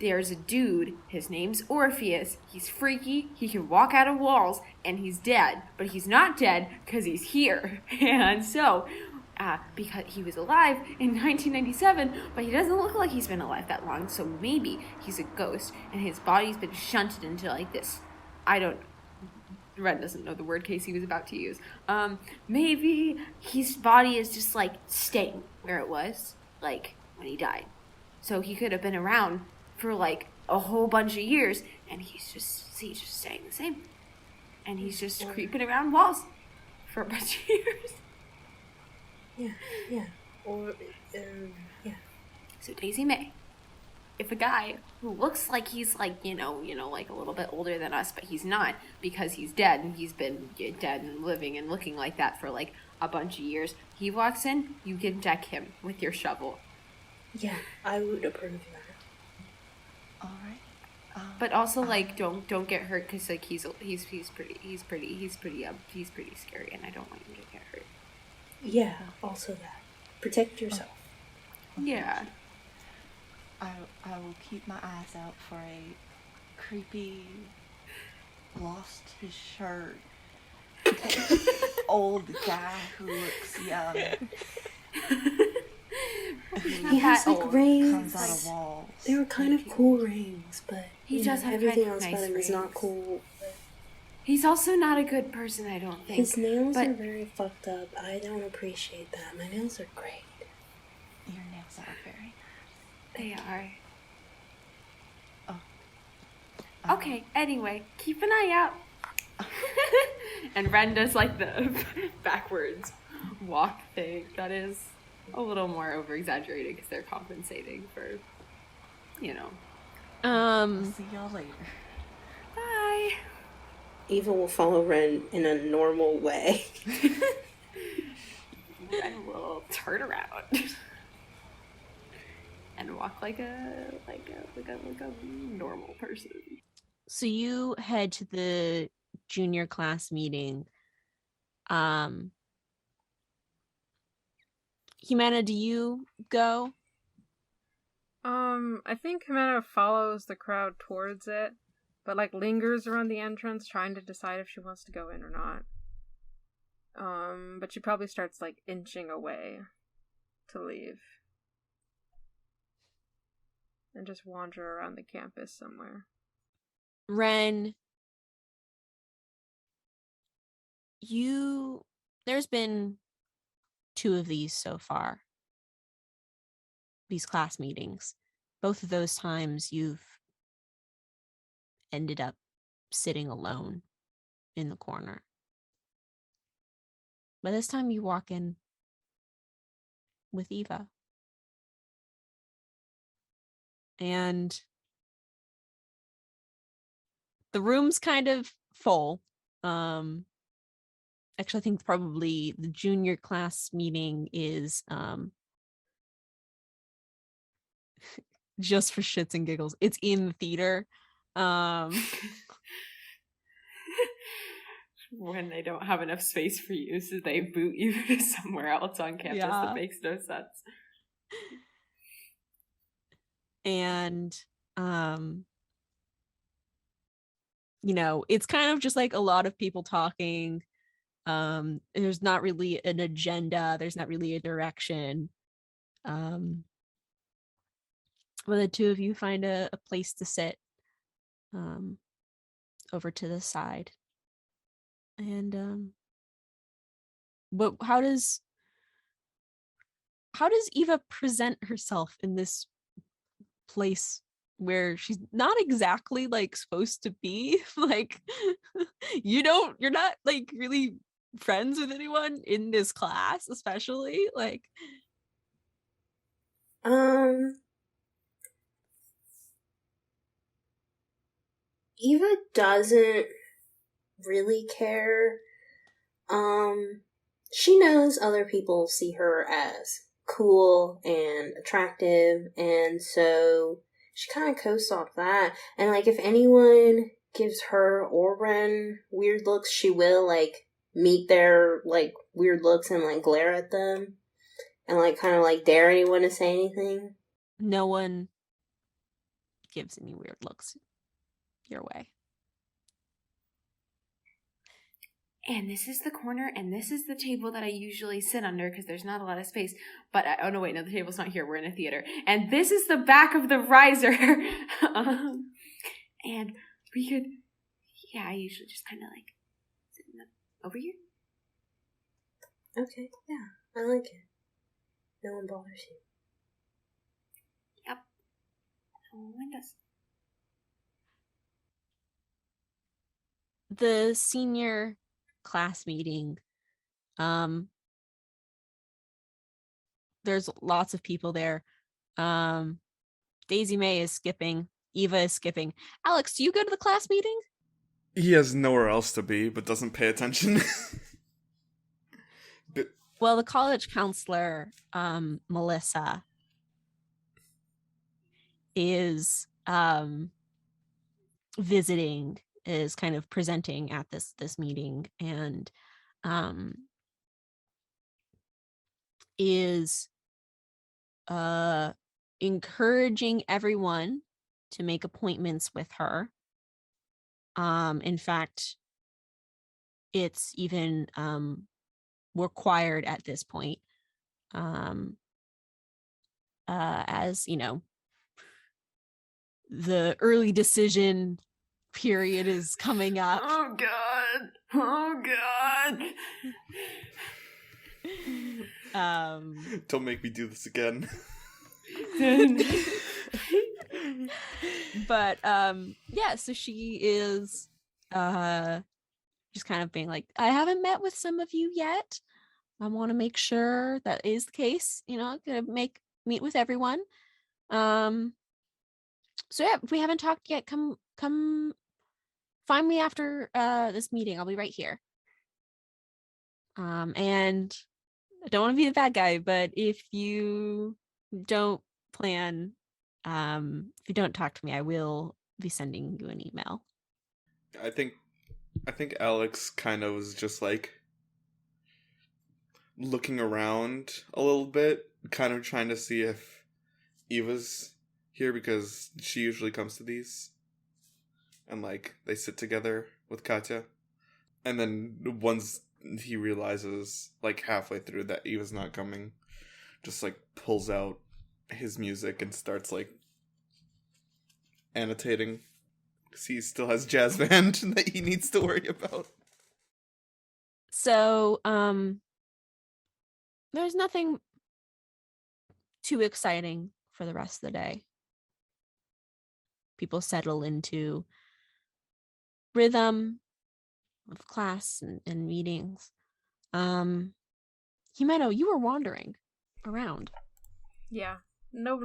Speaker 3: There's a dude, his name's Orpheus. He's freaky, he can walk out of walls, and he's dead. But he's not dead because he's here. And so, because he was alive in 1997, but he doesn't look like he's been alive that long, so maybe he's a ghost, and his body's been shunted into like this. Ren doesn't know the word Casey was about to use. Maybe his body is just like staying where it was, like when he died. So he could have been around for like a whole bunch of years, and he's just staying the same. And he's just creeping around walls for a bunch of years.
Speaker 8: Yeah. Or, yeah.
Speaker 3: So Daisy May, if a guy who looks like he's like, you know, like a little bit older than us, but he's not because he's dead and he's been dead and living and looking like that for like a bunch of years, he walks in, you can deck him with your shovel.
Speaker 8: Yeah, I would approve of that.
Speaker 7: All right.
Speaker 3: But also like don't get hurt because like he's pretty scary and I don't want him to get hurt.
Speaker 8: Yeah, also that. Protect yourself.
Speaker 3: Yeah.
Speaker 7: I will keep my eyes out for a creepy, lost his shirt, old guy who looks young.
Speaker 8: He has like rings.
Speaker 7: Comes out of walls.
Speaker 8: They were kind of cool rings, but
Speaker 3: He does have
Speaker 8: everything
Speaker 3: kind of
Speaker 8: else
Speaker 3: nice
Speaker 8: about him is not
Speaker 3: rings.
Speaker 8: cool. But
Speaker 3: He's also not a good person, I don't think.
Speaker 8: his nails
Speaker 3: but
Speaker 8: are very fucked up. I don't appreciate that. My nails are great.
Speaker 7: Your nails are very
Speaker 3: they are.
Speaker 7: Oh.
Speaker 3: Okay, anyway, keep an eye out. And Wrenn does like the backwards walk thing. That is a little more over exaggerated because they're compensating for,
Speaker 7: I'll see y'all later.
Speaker 3: Bye.
Speaker 8: Eva will follow Ren in a normal way.
Speaker 3: Wrenn will turn around and walk like a normal person.
Speaker 2: So you head to the junior class meeting. Ximena, do you go?
Speaker 6: I think Ximena follows the crowd towards it, but like lingers around the entrance trying to decide if she wants to go in or not. But she probably starts like inching away to leave. And just wander around the campus somewhere.
Speaker 2: Wrenn, there's been 2 of these so far. These class meetings. Both of those times you've ended up sitting alone in the corner. But this time you walk in with Eva. And the room's kind of full. actually I think probably the junior class meeting is just for shits and giggles. It's in the theater.
Speaker 3: When they don't have enough space for you, so they boot you somewhere else on campus.
Speaker 2: Yeah.
Speaker 3: That makes no sense.
Speaker 2: And it's kind of just like a lot of people talking. There's not really an agenda, there's not really a direction. But the two of you find a place to sit over to the side. And but how does Eva present herself in this place where she's not exactly like supposed to be? Like you're not like really friends with anyone in this class, especially like
Speaker 8: Eva doesn't really care. She knows other people see her as cool and attractive, and so she kind of coasts off that. And like, if anyone gives her or Ren weird looks, she will like meet their like weird looks and like glare at them and like kind of like dare anyone to say anything.
Speaker 2: no one gives any weird looks your way.
Speaker 3: And this is the corner, and this is the table that I usually sit under because there's not a lot of space. But oh no, wait, no, the table's not here. We're in a theater, and this is the back of the riser. And we could, I usually just kind of like sit over here.
Speaker 8: Okay, yeah, I like it. No one bothers you.
Speaker 3: Yep. No one does.
Speaker 2: The senior class meeting, there's lots of people there. Daisy May is skipping, Eva is skipping. Aleks, do you go to the class meeting?
Speaker 5: He has nowhere else to be, but doesn't pay attention.
Speaker 2: Well, the college counselor, Melissa, is visiting, is kind of presenting at this meeting, and is encouraging everyone to make appointments with her. In fact, it's even required at this point, as the early decision period is coming up.
Speaker 3: Oh God.
Speaker 5: Don't make me do this again.
Speaker 2: But so she is just kind of being like, I haven't met with some of you yet. I want to make sure that is the case. I'm gonna meet with everyone. So yeah, if we haven't talked yet, come find me after this meeting. I'll be right here. And I don't want to be the bad guy, but if you don't plan, if you don't talk to me, I will be sending you an email.
Speaker 5: I think Aleks kind of was just like looking around a little bit, kind of trying to see if Eva's here because she usually comes to these. And like they sit together with Katya. And then once he realizes like halfway through that Eva's not coming, just like pulls out his music and starts like annotating. Because he still has jazz band that he needs to worry about.
Speaker 2: So, there's nothing too exciting for the rest of the day. People settle into rhythm of class and meetings. Ximena, you were wandering around.
Speaker 6: Yeah. No,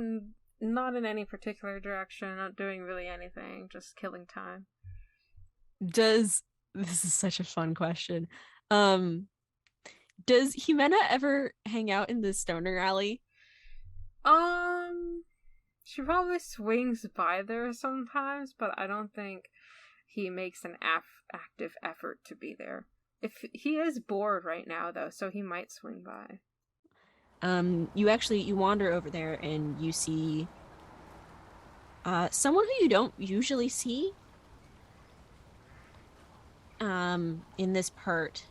Speaker 6: not in any particular direction, not doing really anything, just killing time.
Speaker 2: This is such a fun question. Does Ximena ever hang out in the stoner alley?
Speaker 6: She probably swings by there sometimes, but I don't think he makes an active effort to be there. If he is bored right now, though, so he might swing by.
Speaker 2: You wander over there and you see someone who you don't usually see in this part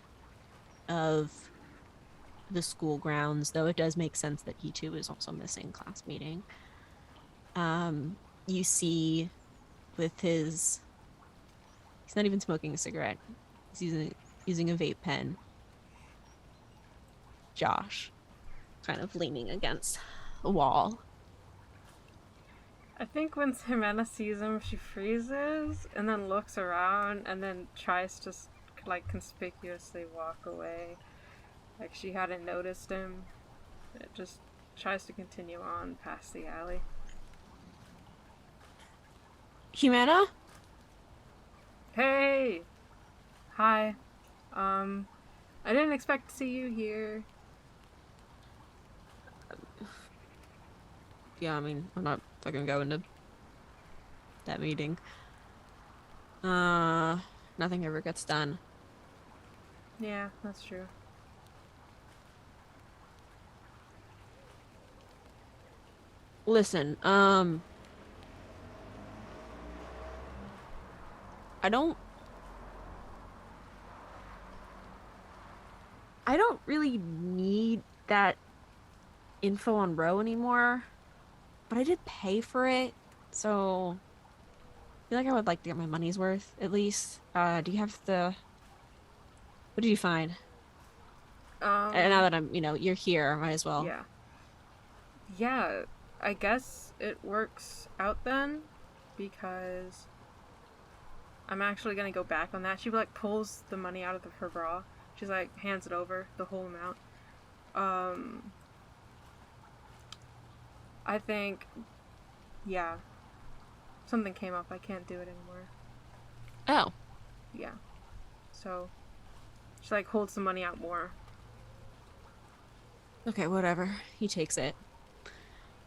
Speaker 2: of the school grounds, though it does make sense that he too is also missing class meeting. You see with he's not even smoking a cigarette. He's using a vape pen. Josh, kind of leaning against a wall.
Speaker 6: I think when Ximena sees him, she freezes and then looks around and then tries to like conspicuously walk away, like she hadn't noticed him. It just tries to continue on past the alley.
Speaker 2: Ximena?
Speaker 6: Hey! Hi. I didn't expect to see you here.
Speaker 2: Yeah, I mean, I'm not fucking going to that meeting. Nothing ever gets done.
Speaker 6: Yeah, that's true.
Speaker 2: Listen, I don't really need that info on Ro anymore, but I did pay for it, so I feel like I would like to get my money's worth, at least. Do you have what did you find? And now that I'm, you're here, I might as well.
Speaker 6: Yeah. Yeah, I guess it works out then, because I'm actually gonna go back on that. She like pulls the money out of her bra. She's like hands it over, the whole amount. I think, yeah, something came up. I can't do it anymore.
Speaker 2: Oh.
Speaker 6: Yeah. So she like holds the money out more.
Speaker 2: Okay, whatever. He takes it.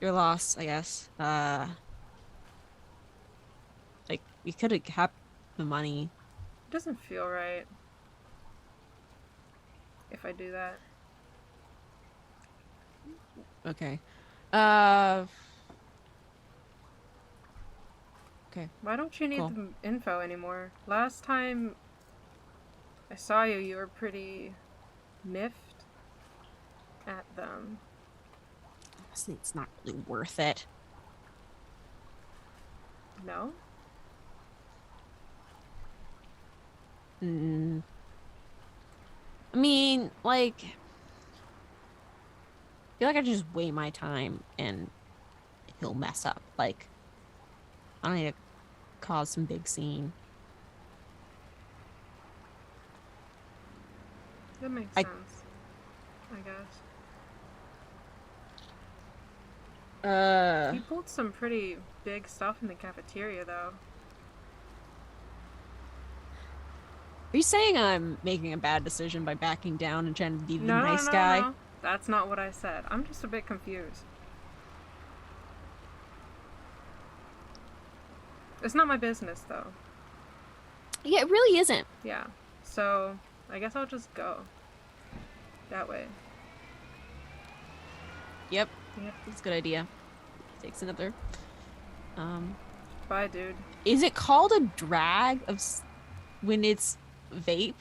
Speaker 2: Your loss, I guess. Like, we could have kept the money.
Speaker 6: It doesn't feel right if I do that.
Speaker 2: Okay. Okay.
Speaker 6: Why don't you need
Speaker 2: Cool.
Speaker 6: the info anymore? Last time I saw you, you were pretty miffed at them.
Speaker 2: Honestly, it's not really worth it.
Speaker 6: No?
Speaker 2: I mean, like, I feel like I just waste my time and he'll mess up. Like, I don't need to cause some big scene.
Speaker 6: That makes sense, I guess. He pulled some pretty big stuff in the cafeteria, though.
Speaker 2: Are you saying I'm making a bad decision by backing down and trying to be the nice guy?
Speaker 6: No. That's not what I said. I'm just a bit confused. It's not my business, though.
Speaker 2: Yeah, it really isn't.
Speaker 6: Yeah. So, I guess I'll just go. That way.
Speaker 2: Yep.
Speaker 6: Yep.
Speaker 2: That's a good idea. Takes another.
Speaker 6: Bye, dude.
Speaker 2: Is it called a drag when it's vape?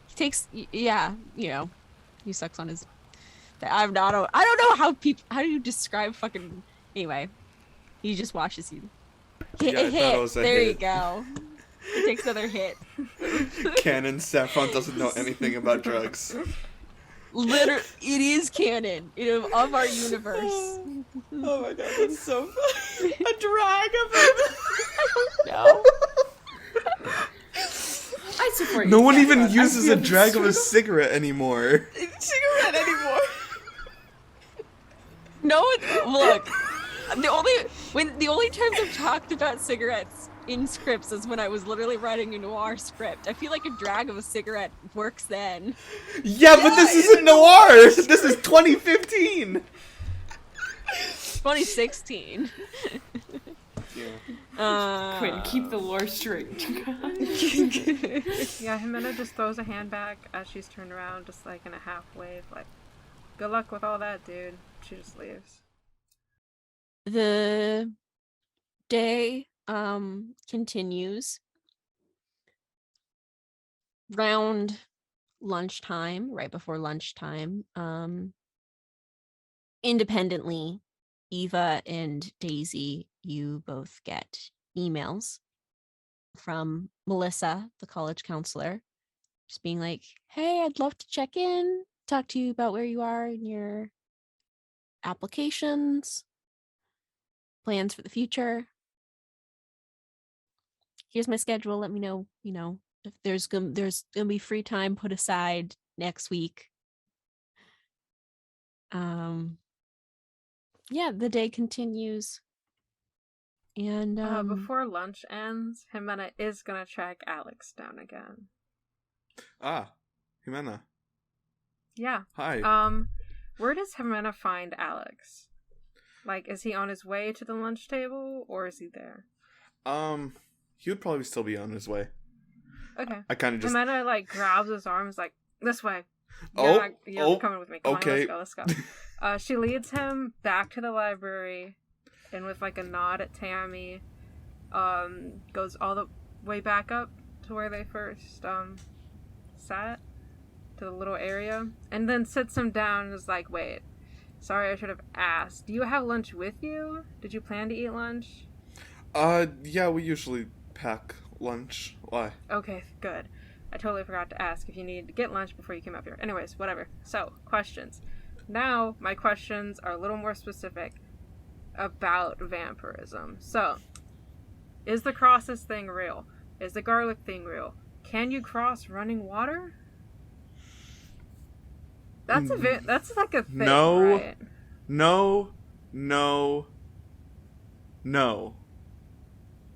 Speaker 2: He takes, yeah, he sucks on his. I don't know how do you describe fucking. Anyway, he just watches you.
Speaker 5: Yeah, I thought it was a
Speaker 2: there
Speaker 5: hit.
Speaker 2: you go. He takes another hit.
Speaker 5: Canon Saffron doesn't know anything about drugs.
Speaker 2: Literally, it is canon of our universe.
Speaker 7: Oh my god, that's so funny. A drag of him.
Speaker 2: No.
Speaker 3: I support you.
Speaker 5: No one
Speaker 3: Yeah,
Speaker 5: even
Speaker 3: but I
Speaker 5: uses a
Speaker 3: feel
Speaker 5: drag
Speaker 3: so-
Speaker 5: of a cigarette anymore.
Speaker 7: Cigarette anymore.
Speaker 2: No, look. The only times I've talked about cigarettes in scripts as when I was literally writing a noir script. I feel like a drag of a cigarette works then.
Speaker 5: Yeah, but this isn't noir! This is 2015!
Speaker 2: 2016.
Speaker 5: Yeah.
Speaker 3: Quinn, keep the lore straight.
Speaker 6: Yeah, Ximena just throws a hand back as she's turned around, just like in a half wave, like, good luck with all that, dude. She just leaves.
Speaker 2: The day continues. Round lunchtime, right before lunchtime, independently, Eva and Daisy, you both get emails from Melissa, the college counselor, just being like, hey, I'd love to check in, talk to you about where you are in your applications, plans for the future. Here's my schedule. Let me know, if there's gonna be free time put aside next week. Yeah, the day continues. And
Speaker 6: before lunch ends, Ximena is gonna track Aleks down again.
Speaker 5: Ah, Ximena.
Speaker 6: Yeah.
Speaker 5: Hi.
Speaker 6: Where does Ximena find Aleks? Like, is he on his way to the lunch table, or is he there?
Speaker 5: He would probably still be on his way.
Speaker 6: Okay.
Speaker 5: I kind of just...
Speaker 6: Ximena, like, grabs his arms, like, this way. You're coming with me. Come
Speaker 5: okay.
Speaker 6: on, let's go. She leads him back to the library, and with, like, a nod at Tammy, goes all the way back up to where they first, sat, to the little area, and then sits him down and is like, wait, sorry, I should have asked. Do you have lunch with you? Did you plan to eat lunch?
Speaker 5: Yeah, we usually pack lunch. Why?
Speaker 6: Okay, good. I totally forgot to ask if you needed to get lunch before you came up here. Anyways, whatever. So, questions. Now, my questions are a little more specific about vampirism. So, is the crosses thing real? Is the garlic thing real? Can you cross running water? That's that's like a thing, right?
Speaker 5: No.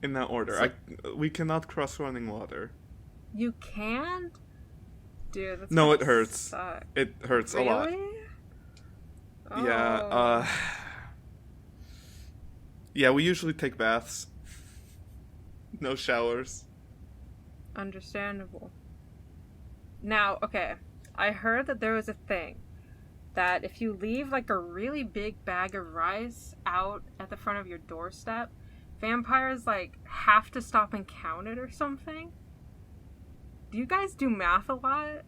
Speaker 5: In that order. We cannot cross running water.
Speaker 6: You can't? Dude, that's
Speaker 5: no, it hurts.
Speaker 6: Suck.
Speaker 5: It hurts
Speaker 6: really?
Speaker 5: a lot.
Speaker 6: Oh.
Speaker 5: Yeah, yeah, we usually take baths. No showers.
Speaker 6: Understandable. Now, okay, I heard that there was a thing that if you leave like a really big bag of rice out at the front of your doorstep, vampires like have to stop and count it or something. Do you guys do math a lot?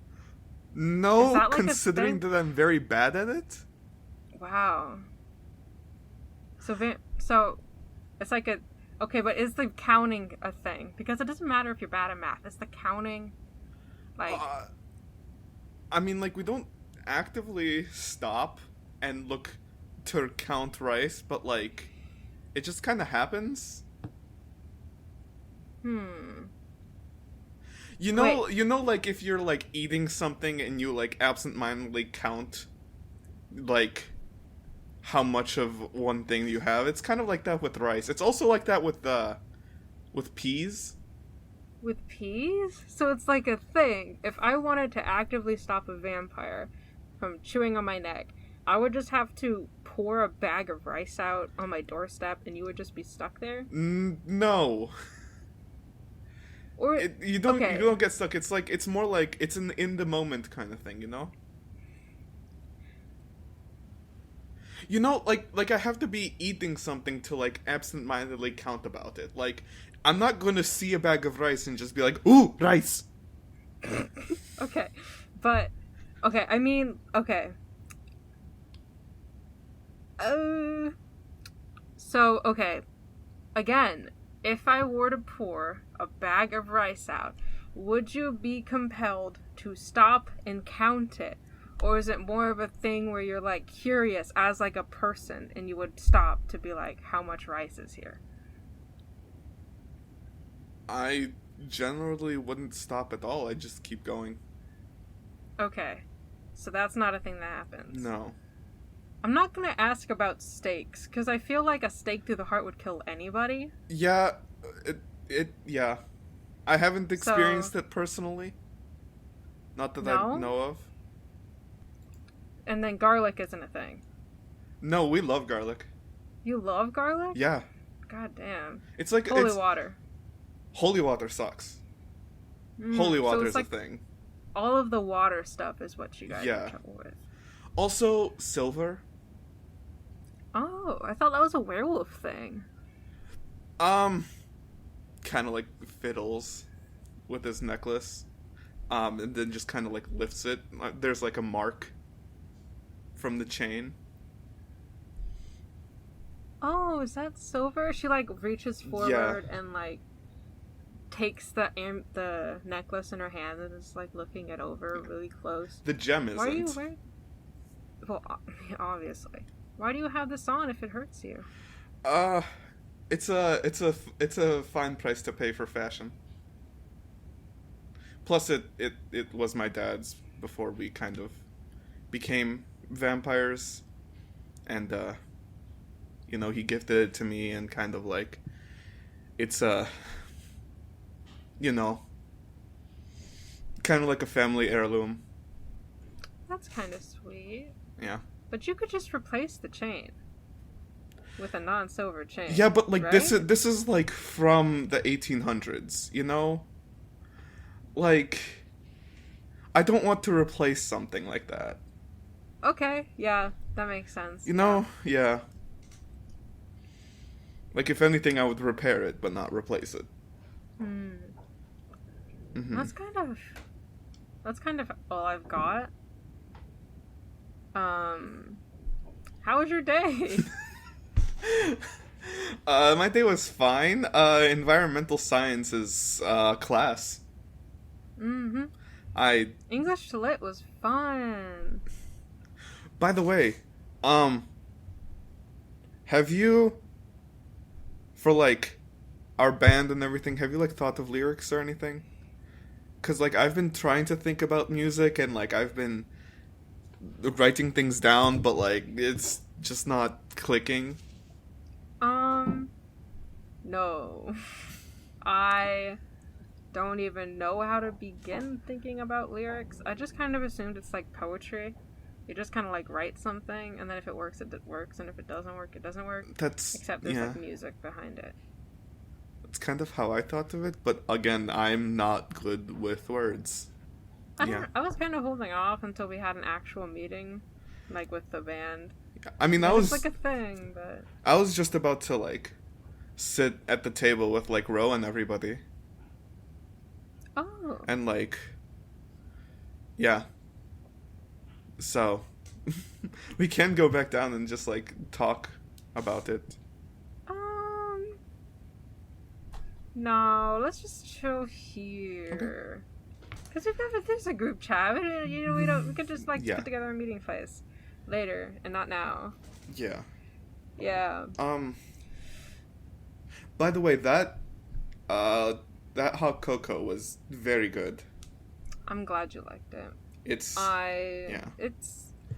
Speaker 5: No,
Speaker 6: like
Speaker 5: considering that I'm very bad at it.
Speaker 6: Wow. So it's like okay, but is the counting a thing? Because it doesn't matter if you're bad at math. Is the counting like?
Speaker 5: I mean, like, we don't actively stop and look to count rice, but like, it just kind of happens. You know, like, if you're, like, eating something and you, like, absentmindedly count, like, how much of one thing you have, it's kind of like that with rice. It's also like that with peas.
Speaker 6: With peas? So it's like a thing. If I wanted to actively stop a vampire from chewing on my neck, I would just have to pour a bag of rice out on my doorstep and you would just be stuck there?
Speaker 5: No.
Speaker 6: Or
Speaker 5: you don't get stuck. It's like, it's more like it's an in the moment kind of thing, you know? You know, like I have to be eating something to like absentmindedly count about it. Like, I'm not going to see a bag of rice and just be like, ooh, rice.
Speaker 6: Okay. But I mean, okay. So, okay. Again, if I were to pour a bag of rice out, would you be compelled to stop and count it? Or is it more of a thing where you're, like, curious as, like, a person, and you would stop to be like, how much rice is here?
Speaker 5: I generally wouldn't stop at all. I'd just keep going.
Speaker 6: Okay. So that's not a thing that happens.
Speaker 5: No.
Speaker 6: I'm not gonna ask about steaks, because I feel like a stake through the heart would kill anybody.
Speaker 5: Yeah, Yeah. I haven't experienced it personally. Not that I
Speaker 6: No?
Speaker 5: know of.
Speaker 6: And then garlic isn't a thing.
Speaker 5: No, we love garlic.
Speaker 6: You love garlic?
Speaker 5: Yeah.
Speaker 6: God damn.
Speaker 5: It's like
Speaker 6: Holy water.
Speaker 5: Holy water sucks.
Speaker 6: Mm,
Speaker 5: Holy
Speaker 6: so
Speaker 5: water
Speaker 6: it's
Speaker 5: is
Speaker 6: like
Speaker 5: a thing.
Speaker 6: all of the water stuff is what you guys
Speaker 5: Yeah.
Speaker 6: have trouble with.
Speaker 5: Also, silver.
Speaker 6: Oh, I thought that was a werewolf thing.
Speaker 5: Kind of like fiddles with his necklace. And then just kind of like lifts it. There's like a mark from the chain.
Speaker 6: Oh, is that silver? She like reaches forward and like takes the necklace in her hand and is like looking it over really close.
Speaker 5: The gem isn't.
Speaker 6: Why are you wearing? Well, obviously. Why do you have this on if it hurts you?
Speaker 5: It's a fine price to pay for fashion. Plus, it was my dad's before we kind of became vampires, and he gifted it to me, and kind of like it's kind of like a family heirloom.
Speaker 6: That's kind of sweet.
Speaker 5: Yeah.
Speaker 6: But you could just replace the chain with a non-silver chain.
Speaker 5: Yeah, but like
Speaker 6: right?
Speaker 5: this is like from the 1800s, Like, I don't want to replace something like that.
Speaker 6: Okay, yeah, that makes sense.
Speaker 5: Yeah. Like, if anything, I would repair it, but not replace it. Mm-hmm.
Speaker 6: That's kind of all I've got. How was your day?
Speaker 5: My day was fine. Environmental sciences class.
Speaker 6: Mm-hmm. English Lit was fun.
Speaker 5: By the way, have you, for like our band and everything, have you like thought of lyrics or anything? Cause like I've been trying to think about music and like I've been writing things down, but like it's just not clicking.
Speaker 6: No. I don't even know how to begin thinking about lyrics. I just kind of assumed it's like poetry. You just kind of like write something, and then if it works, it works, and if it doesn't work, it doesn't work. Except there's like music behind it.
Speaker 5: That's kind of how I thought of it, but again, I'm not good with words.
Speaker 6: I was kind of holding off until we had an actual meeting, like with the band.
Speaker 5: I mean, that was
Speaker 6: like a thing, but
Speaker 5: I was just about to like sit at the table with like Ro and everybody.
Speaker 6: Oh.
Speaker 5: And like, yeah. So, we can go back down and just like talk about it.
Speaker 6: No, let's just chill here. Because there's a group chat. We could just like put together a meeting place later and not now.
Speaker 5: Yeah.
Speaker 6: Yeah.
Speaker 5: By the way, that hot cocoa was very good.
Speaker 6: I'm glad you liked it.
Speaker 5: It's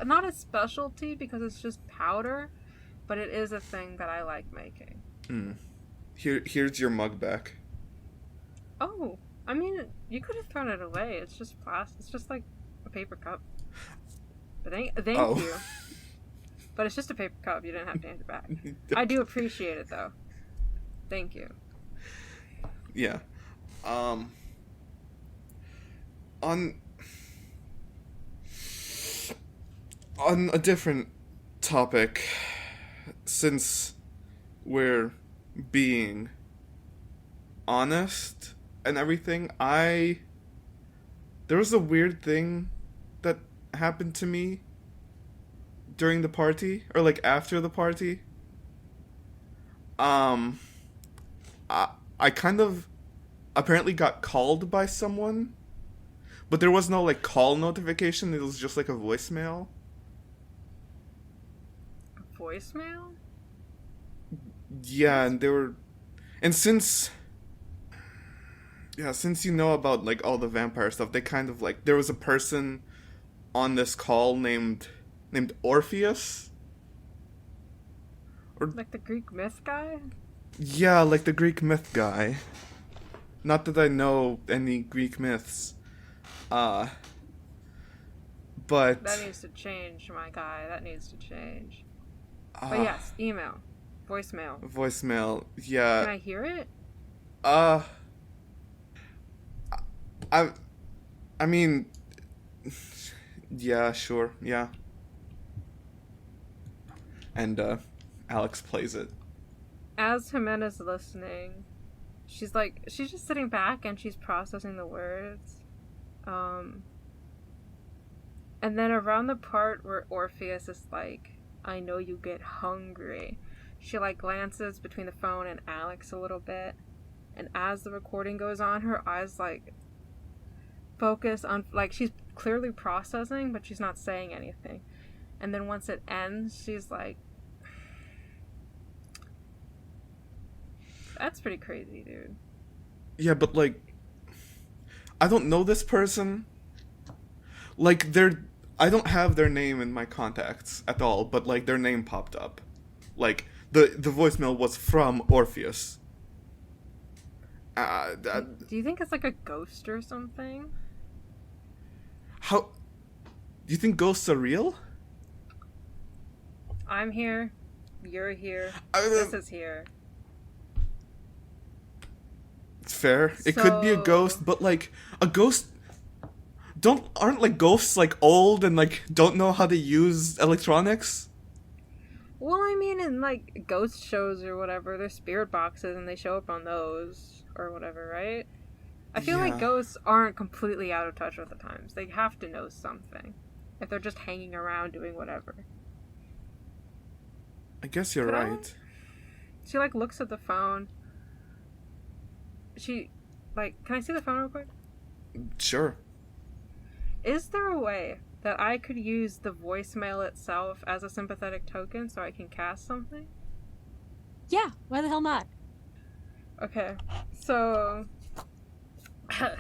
Speaker 6: not a specialty because it's just powder, but it is a thing that I like making.
Speaker 5: Here's your mug back.
Speaker 6: Oh, I mean, you could have thrown it away. It's just plastic. It's just like a paper cup. But thank you. But it's just a paper cup. You didn't have to hand it back. I do appreciate it though. Thank you.
Speaker 5: Yeah. On a different topic, since we're being honest and everything, there was a weird thing that happened to me during the party, or like after the party. I kind of apparently got called by someone, but there was no like call notification. It was just like a voicemail.
Speaker 6: A voicemail?
Speaker 5: Yeah, and since you know about like all the vampire stuff, they kind of like, there was a person on this call named Orpheus.
Speaker 6: Like the Greek myth guy?
Speaker 5: Yeah, like the Greek myth guy. Not that I know any Greek myths. But
Speaker 6: That needs to change, my guy. That needs to change. But yes, email. Voicemail.
Speaker 5: Voicemail. Yeah.
Speaker 6: Can I hear it?
Speaker 5: I mean, yeah, sure, yeah. And Aleks plays it.
Speaker 6: As Ximena's listening, she's just sitting back and she's processing the words. And then around the part where Orpheus is like, I know you get hungry, she like glances between the phone and Aleks a little bit. And as the recording goes on, her eyes like focus on, like, she's clearly processing, but she's not saying anything. And then once it ends, she's like, that's pretty crazy, dude.
Speaker 5: Yeah, but like, I don't know this person. Like, I don't have their name in my contacts at all, but like their name popped up. Like, the voicemail was from Orpheus.
Speaker 6: Do you think it's like a ghost or something?
Speaker 5: How? Do you think ghosts are real?
Speaker 6: I'm here. You're here. This is here.
Speaker 5: It's fair. It could be a ghost, but like a ghost aren't like ghosts like old and like don't know how to use electronics?
Speaker 6: Well, I mean, in like ghost shows or whatever, there's spirit boxes and they show up on those or whatever, right? I feel like ghosts aren't completely out of touch with the times. They have to know something if they're just hanging around doing whatever.
Speaker 5: I guess you're right.
Speaker 6: She like looks at the phone. She like, can I see the phone real quick?
Speaker 5: Sure.
Speaker 6: Is there a way that I could use the voicemail itself as a sympathetic token so I can cast something?
Speaker 2: Yeah, why the hell not?
Speaker 6: Okay, so let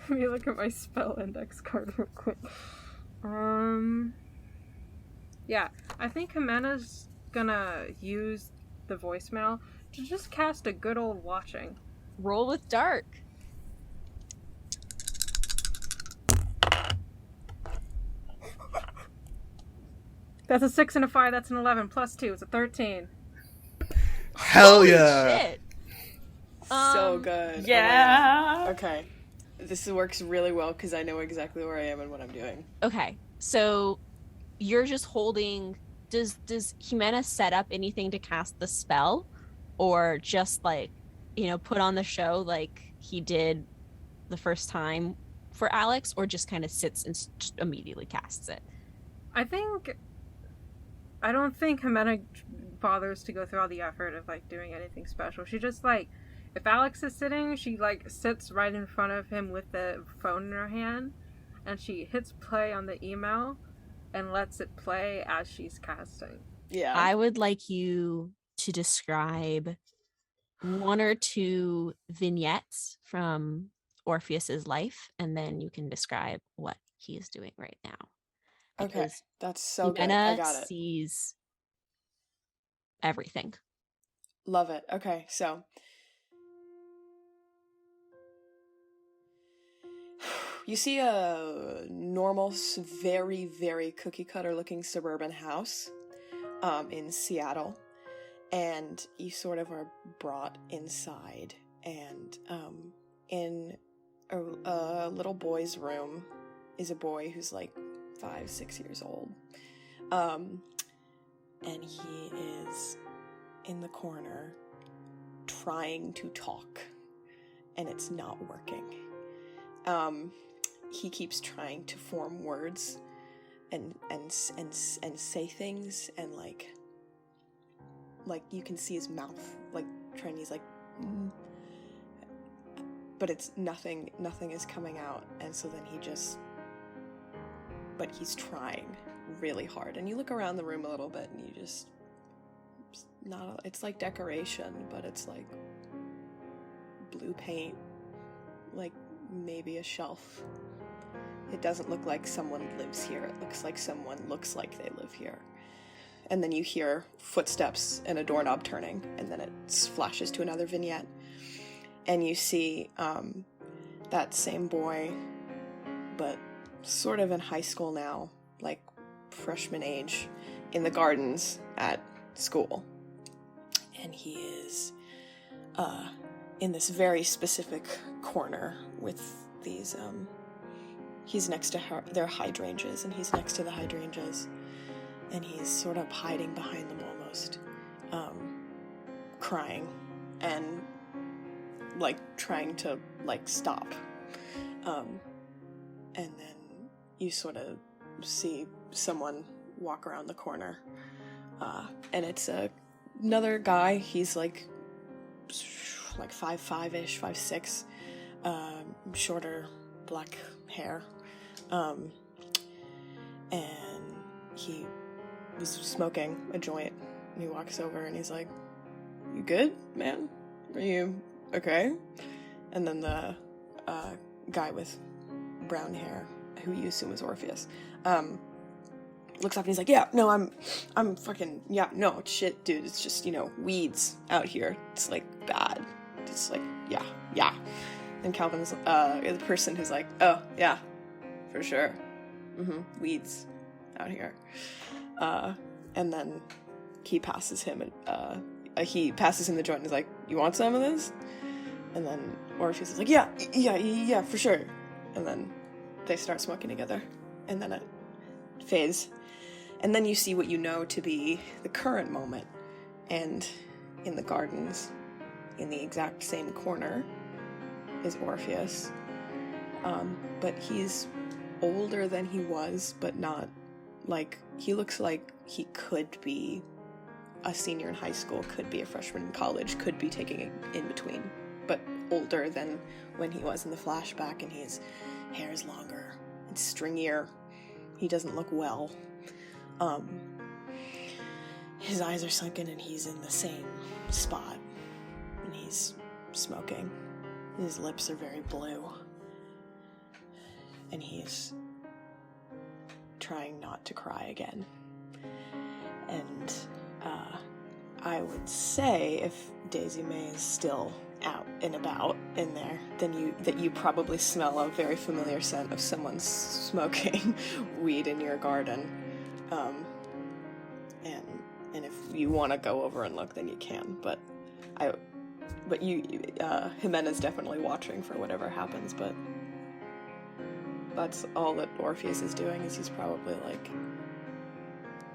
Speaker 6: me look at my spell index card real quick. Yeah, I think Ximena's gonna use the voicemail to just cast a good old watching.
Speaker 2: Roll with dark.
Speaker 6: That's a 6 and a 5, that's an 11, plus 2, it's a 13.
Speaker 5: Hell
Speaker 2: Holy
Speaker 5: yeah!
Speaker 2: shit.
Speaker 7: So good.
Speaker 4: Yeah.
Speaker 7: Okay. This works really well because I know exactly where I am and what I'm doing.
Speaker 2: Okay, so you're just holding. Does Ximena set up anything to cast the spell, or just like, put on the show like he did the first time for Aleks, or just kind of sits and just immediately casts it?
Speaker 6: I don't think Ximena bothers to go through all the effort of like doing anything special. She just like, if Aleks is sitting, she like sits right in front of him with the phone in her hand, and she hits play on the email and lets it play as she's casting.
Speaker 7: Yeah.
Speaker 2: I would like you to describe 1 or 2 vignettes from Orpheus's life, and then you can describe what he is doing right now.
Speaker 7: Okay,
Speaker 2: Because
Speaker 7: that's so good. I got it.
Speaker 2: sees everything.
Speaker 7: Love it. Okay, so you see a normal, very, very cookie cutter looking suburban house in Seattle, and you sort of are brought inside, and in a little boy's room is a boy who's like 5-6 years old, and he is in the corner trying to talk, and it's not working. He keeps trying to form words and say things, and like you can see his mouth like trying. He's like, but it's nothing is coming out, and so then but he's trying really hard, and you look around the room a little bit, and you just it's like decoration, but it's like blue paint, like maybe a shelf. It doesn't look like someone lives here. It looks like someone looks like they live here. And then you hear footsteps and a doorknob turning, and then it flashes to another vignette.
Speaker 1: and you see that same boy, but sort of in high school now, like freshman age, in the gardens at school. And he is in this very specific corner with these, he's next to their hydrangeas, and he's next to the hydrangeas, and he's sort of hiding behind them almost, crying, and, like, trying to, like, stop. And then you sort of see someone walk around the corner, and it's another guy. He's like 5'5"-ish, 5'6", shorter, black hair, and he was smoking a joint, and he walks over and he's like, "You good, man? Are you okay?" And then the guy with brown hair, who you assume is Orpheus, looks up and he's like, "Yeah, no, I'm fucking, yeah, no, shit, dude, it's just, weeds out here. It's, like, bad. It's, like, yeah. And Calvin's, the person who's like, "Oh, yeah, for sure. Weeds out here." And then he passes him, the joint and is like, "You want some of this?" And then Orpheus is like, yeah, for sure. And then they start smoking together. And then it fades. And then you see what you know to be the current moment. And in the gardens, in the exact same corner, is Orpheus. But he's older than he was, but not, like, he looks like he could be a senior in high school, could be a freshman in college, could be taking it in between, but older than when he was in the flashback, and his hair is longer and stringier. He doesn't look well. His eyes are sunken, and he's in the same spot, and he's smoking. His lips are very blue, and he's trying not to cry again. And I would say if Daisy May is still out and about in there, then you probably smell a very familiar scent of someone smoking weed in your garden. And if you want to go over and look, then you can. But Ximena's definitely watching for whatever happens. But that's all that Orpheus is doing. Is he's probably like,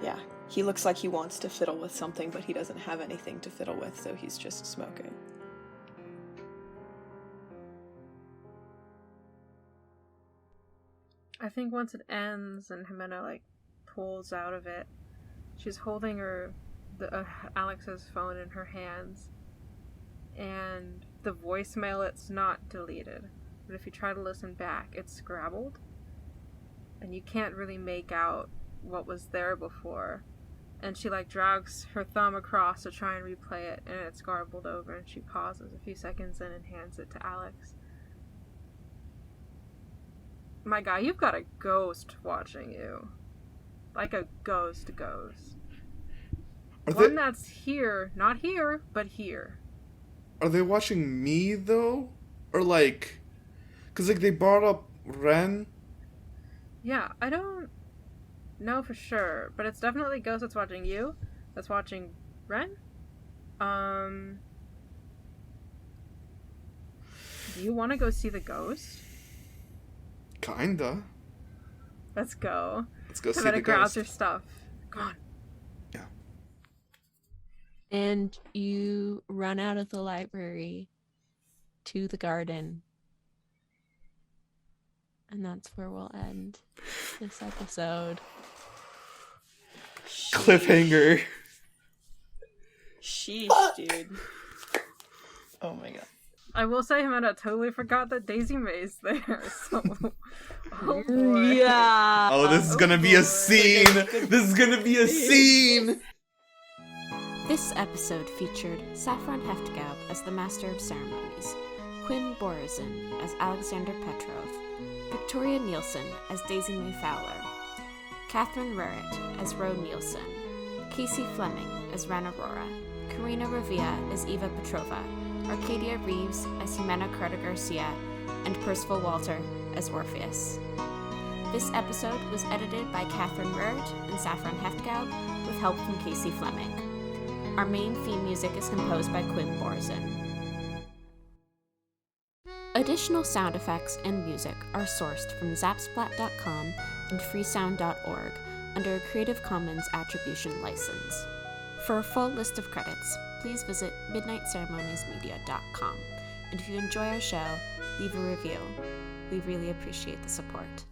Speaker 1: yeah, he looks like he wants to fiddle with something, but he doesn't have anything to fiddle with, so he's just smoking.
Speaker 6: I think once it ends and Ximena, like, pulls out of it, she's holding Alex's phone in her hands, and the voicemail, it's not deleted, but if you try to listen back, it's scrabbled, and you can't really make out what was there before, and she, like, drags her thumb across to try and replay it, and it's garbled over, and she pauses a few seconds in and hands it to Aleks. My guy, you've got a ghost watching you. Like a ghost. One that's here, not here, but here.
Speaker 5: Are they watching me, though? Or, like... Because, like, they brought up Wrenn?
Speaker 6: Yeah, I don't know for sure, but it's definitely ghost that's watching you, that's watching Wrenn. Do you want to go see the ghost?
Speaker 5: Kinda.
Speaker 6: Let's go.
Speaker 5: Let's go see
Speaker 6: Ximena
Speaker 5: the
Speaker 6: grabs
Speaker 5: ghost.
Speaker 6: her stuff. Come on.
Speaker 5: Yeah.
Speaker 2: And you run out of the library to the garden. And that's where we'll end this episode.
Speaker 5: Cliffhanger.
Speaker 7: Sheesh, dude. Oh my god.
Speaker 6: I will say, Ximena totally forgot that Daisy May's there, so... Oh, boy.
Speaker 2: Yeah.
Speaker 5: Oh, this is gonna be a scene! This is gonna be a scene!
Speaker 2: This episode featured Saffron Heftgaub as the Master of Ceremonies, Quinn Borizin as Alexander Petrov, Victoria Nielsen as Daisy May Fowler, Catherine Raritt as Ro Nielsen, Casey Fleming as Ren Aurora, Karina Ravia as Eva Petrova, Arcadia Reeves as Ximena Carter Garcia, and Percival Walter as Orpheus. This episode was edited by Catherine Rurd and Saffron Heftgaub with help from Casey Fleming. Our main theme music is composed by Quinn Borzin. Additional sound effects and music are sourced from Zapsplat.com and freesound.org under a Creative Commons Attribution License. For a full list of credits, please visit midnightceremoniesmedia.com. And if you enjoy our show, leave a review. We really appreciate the support.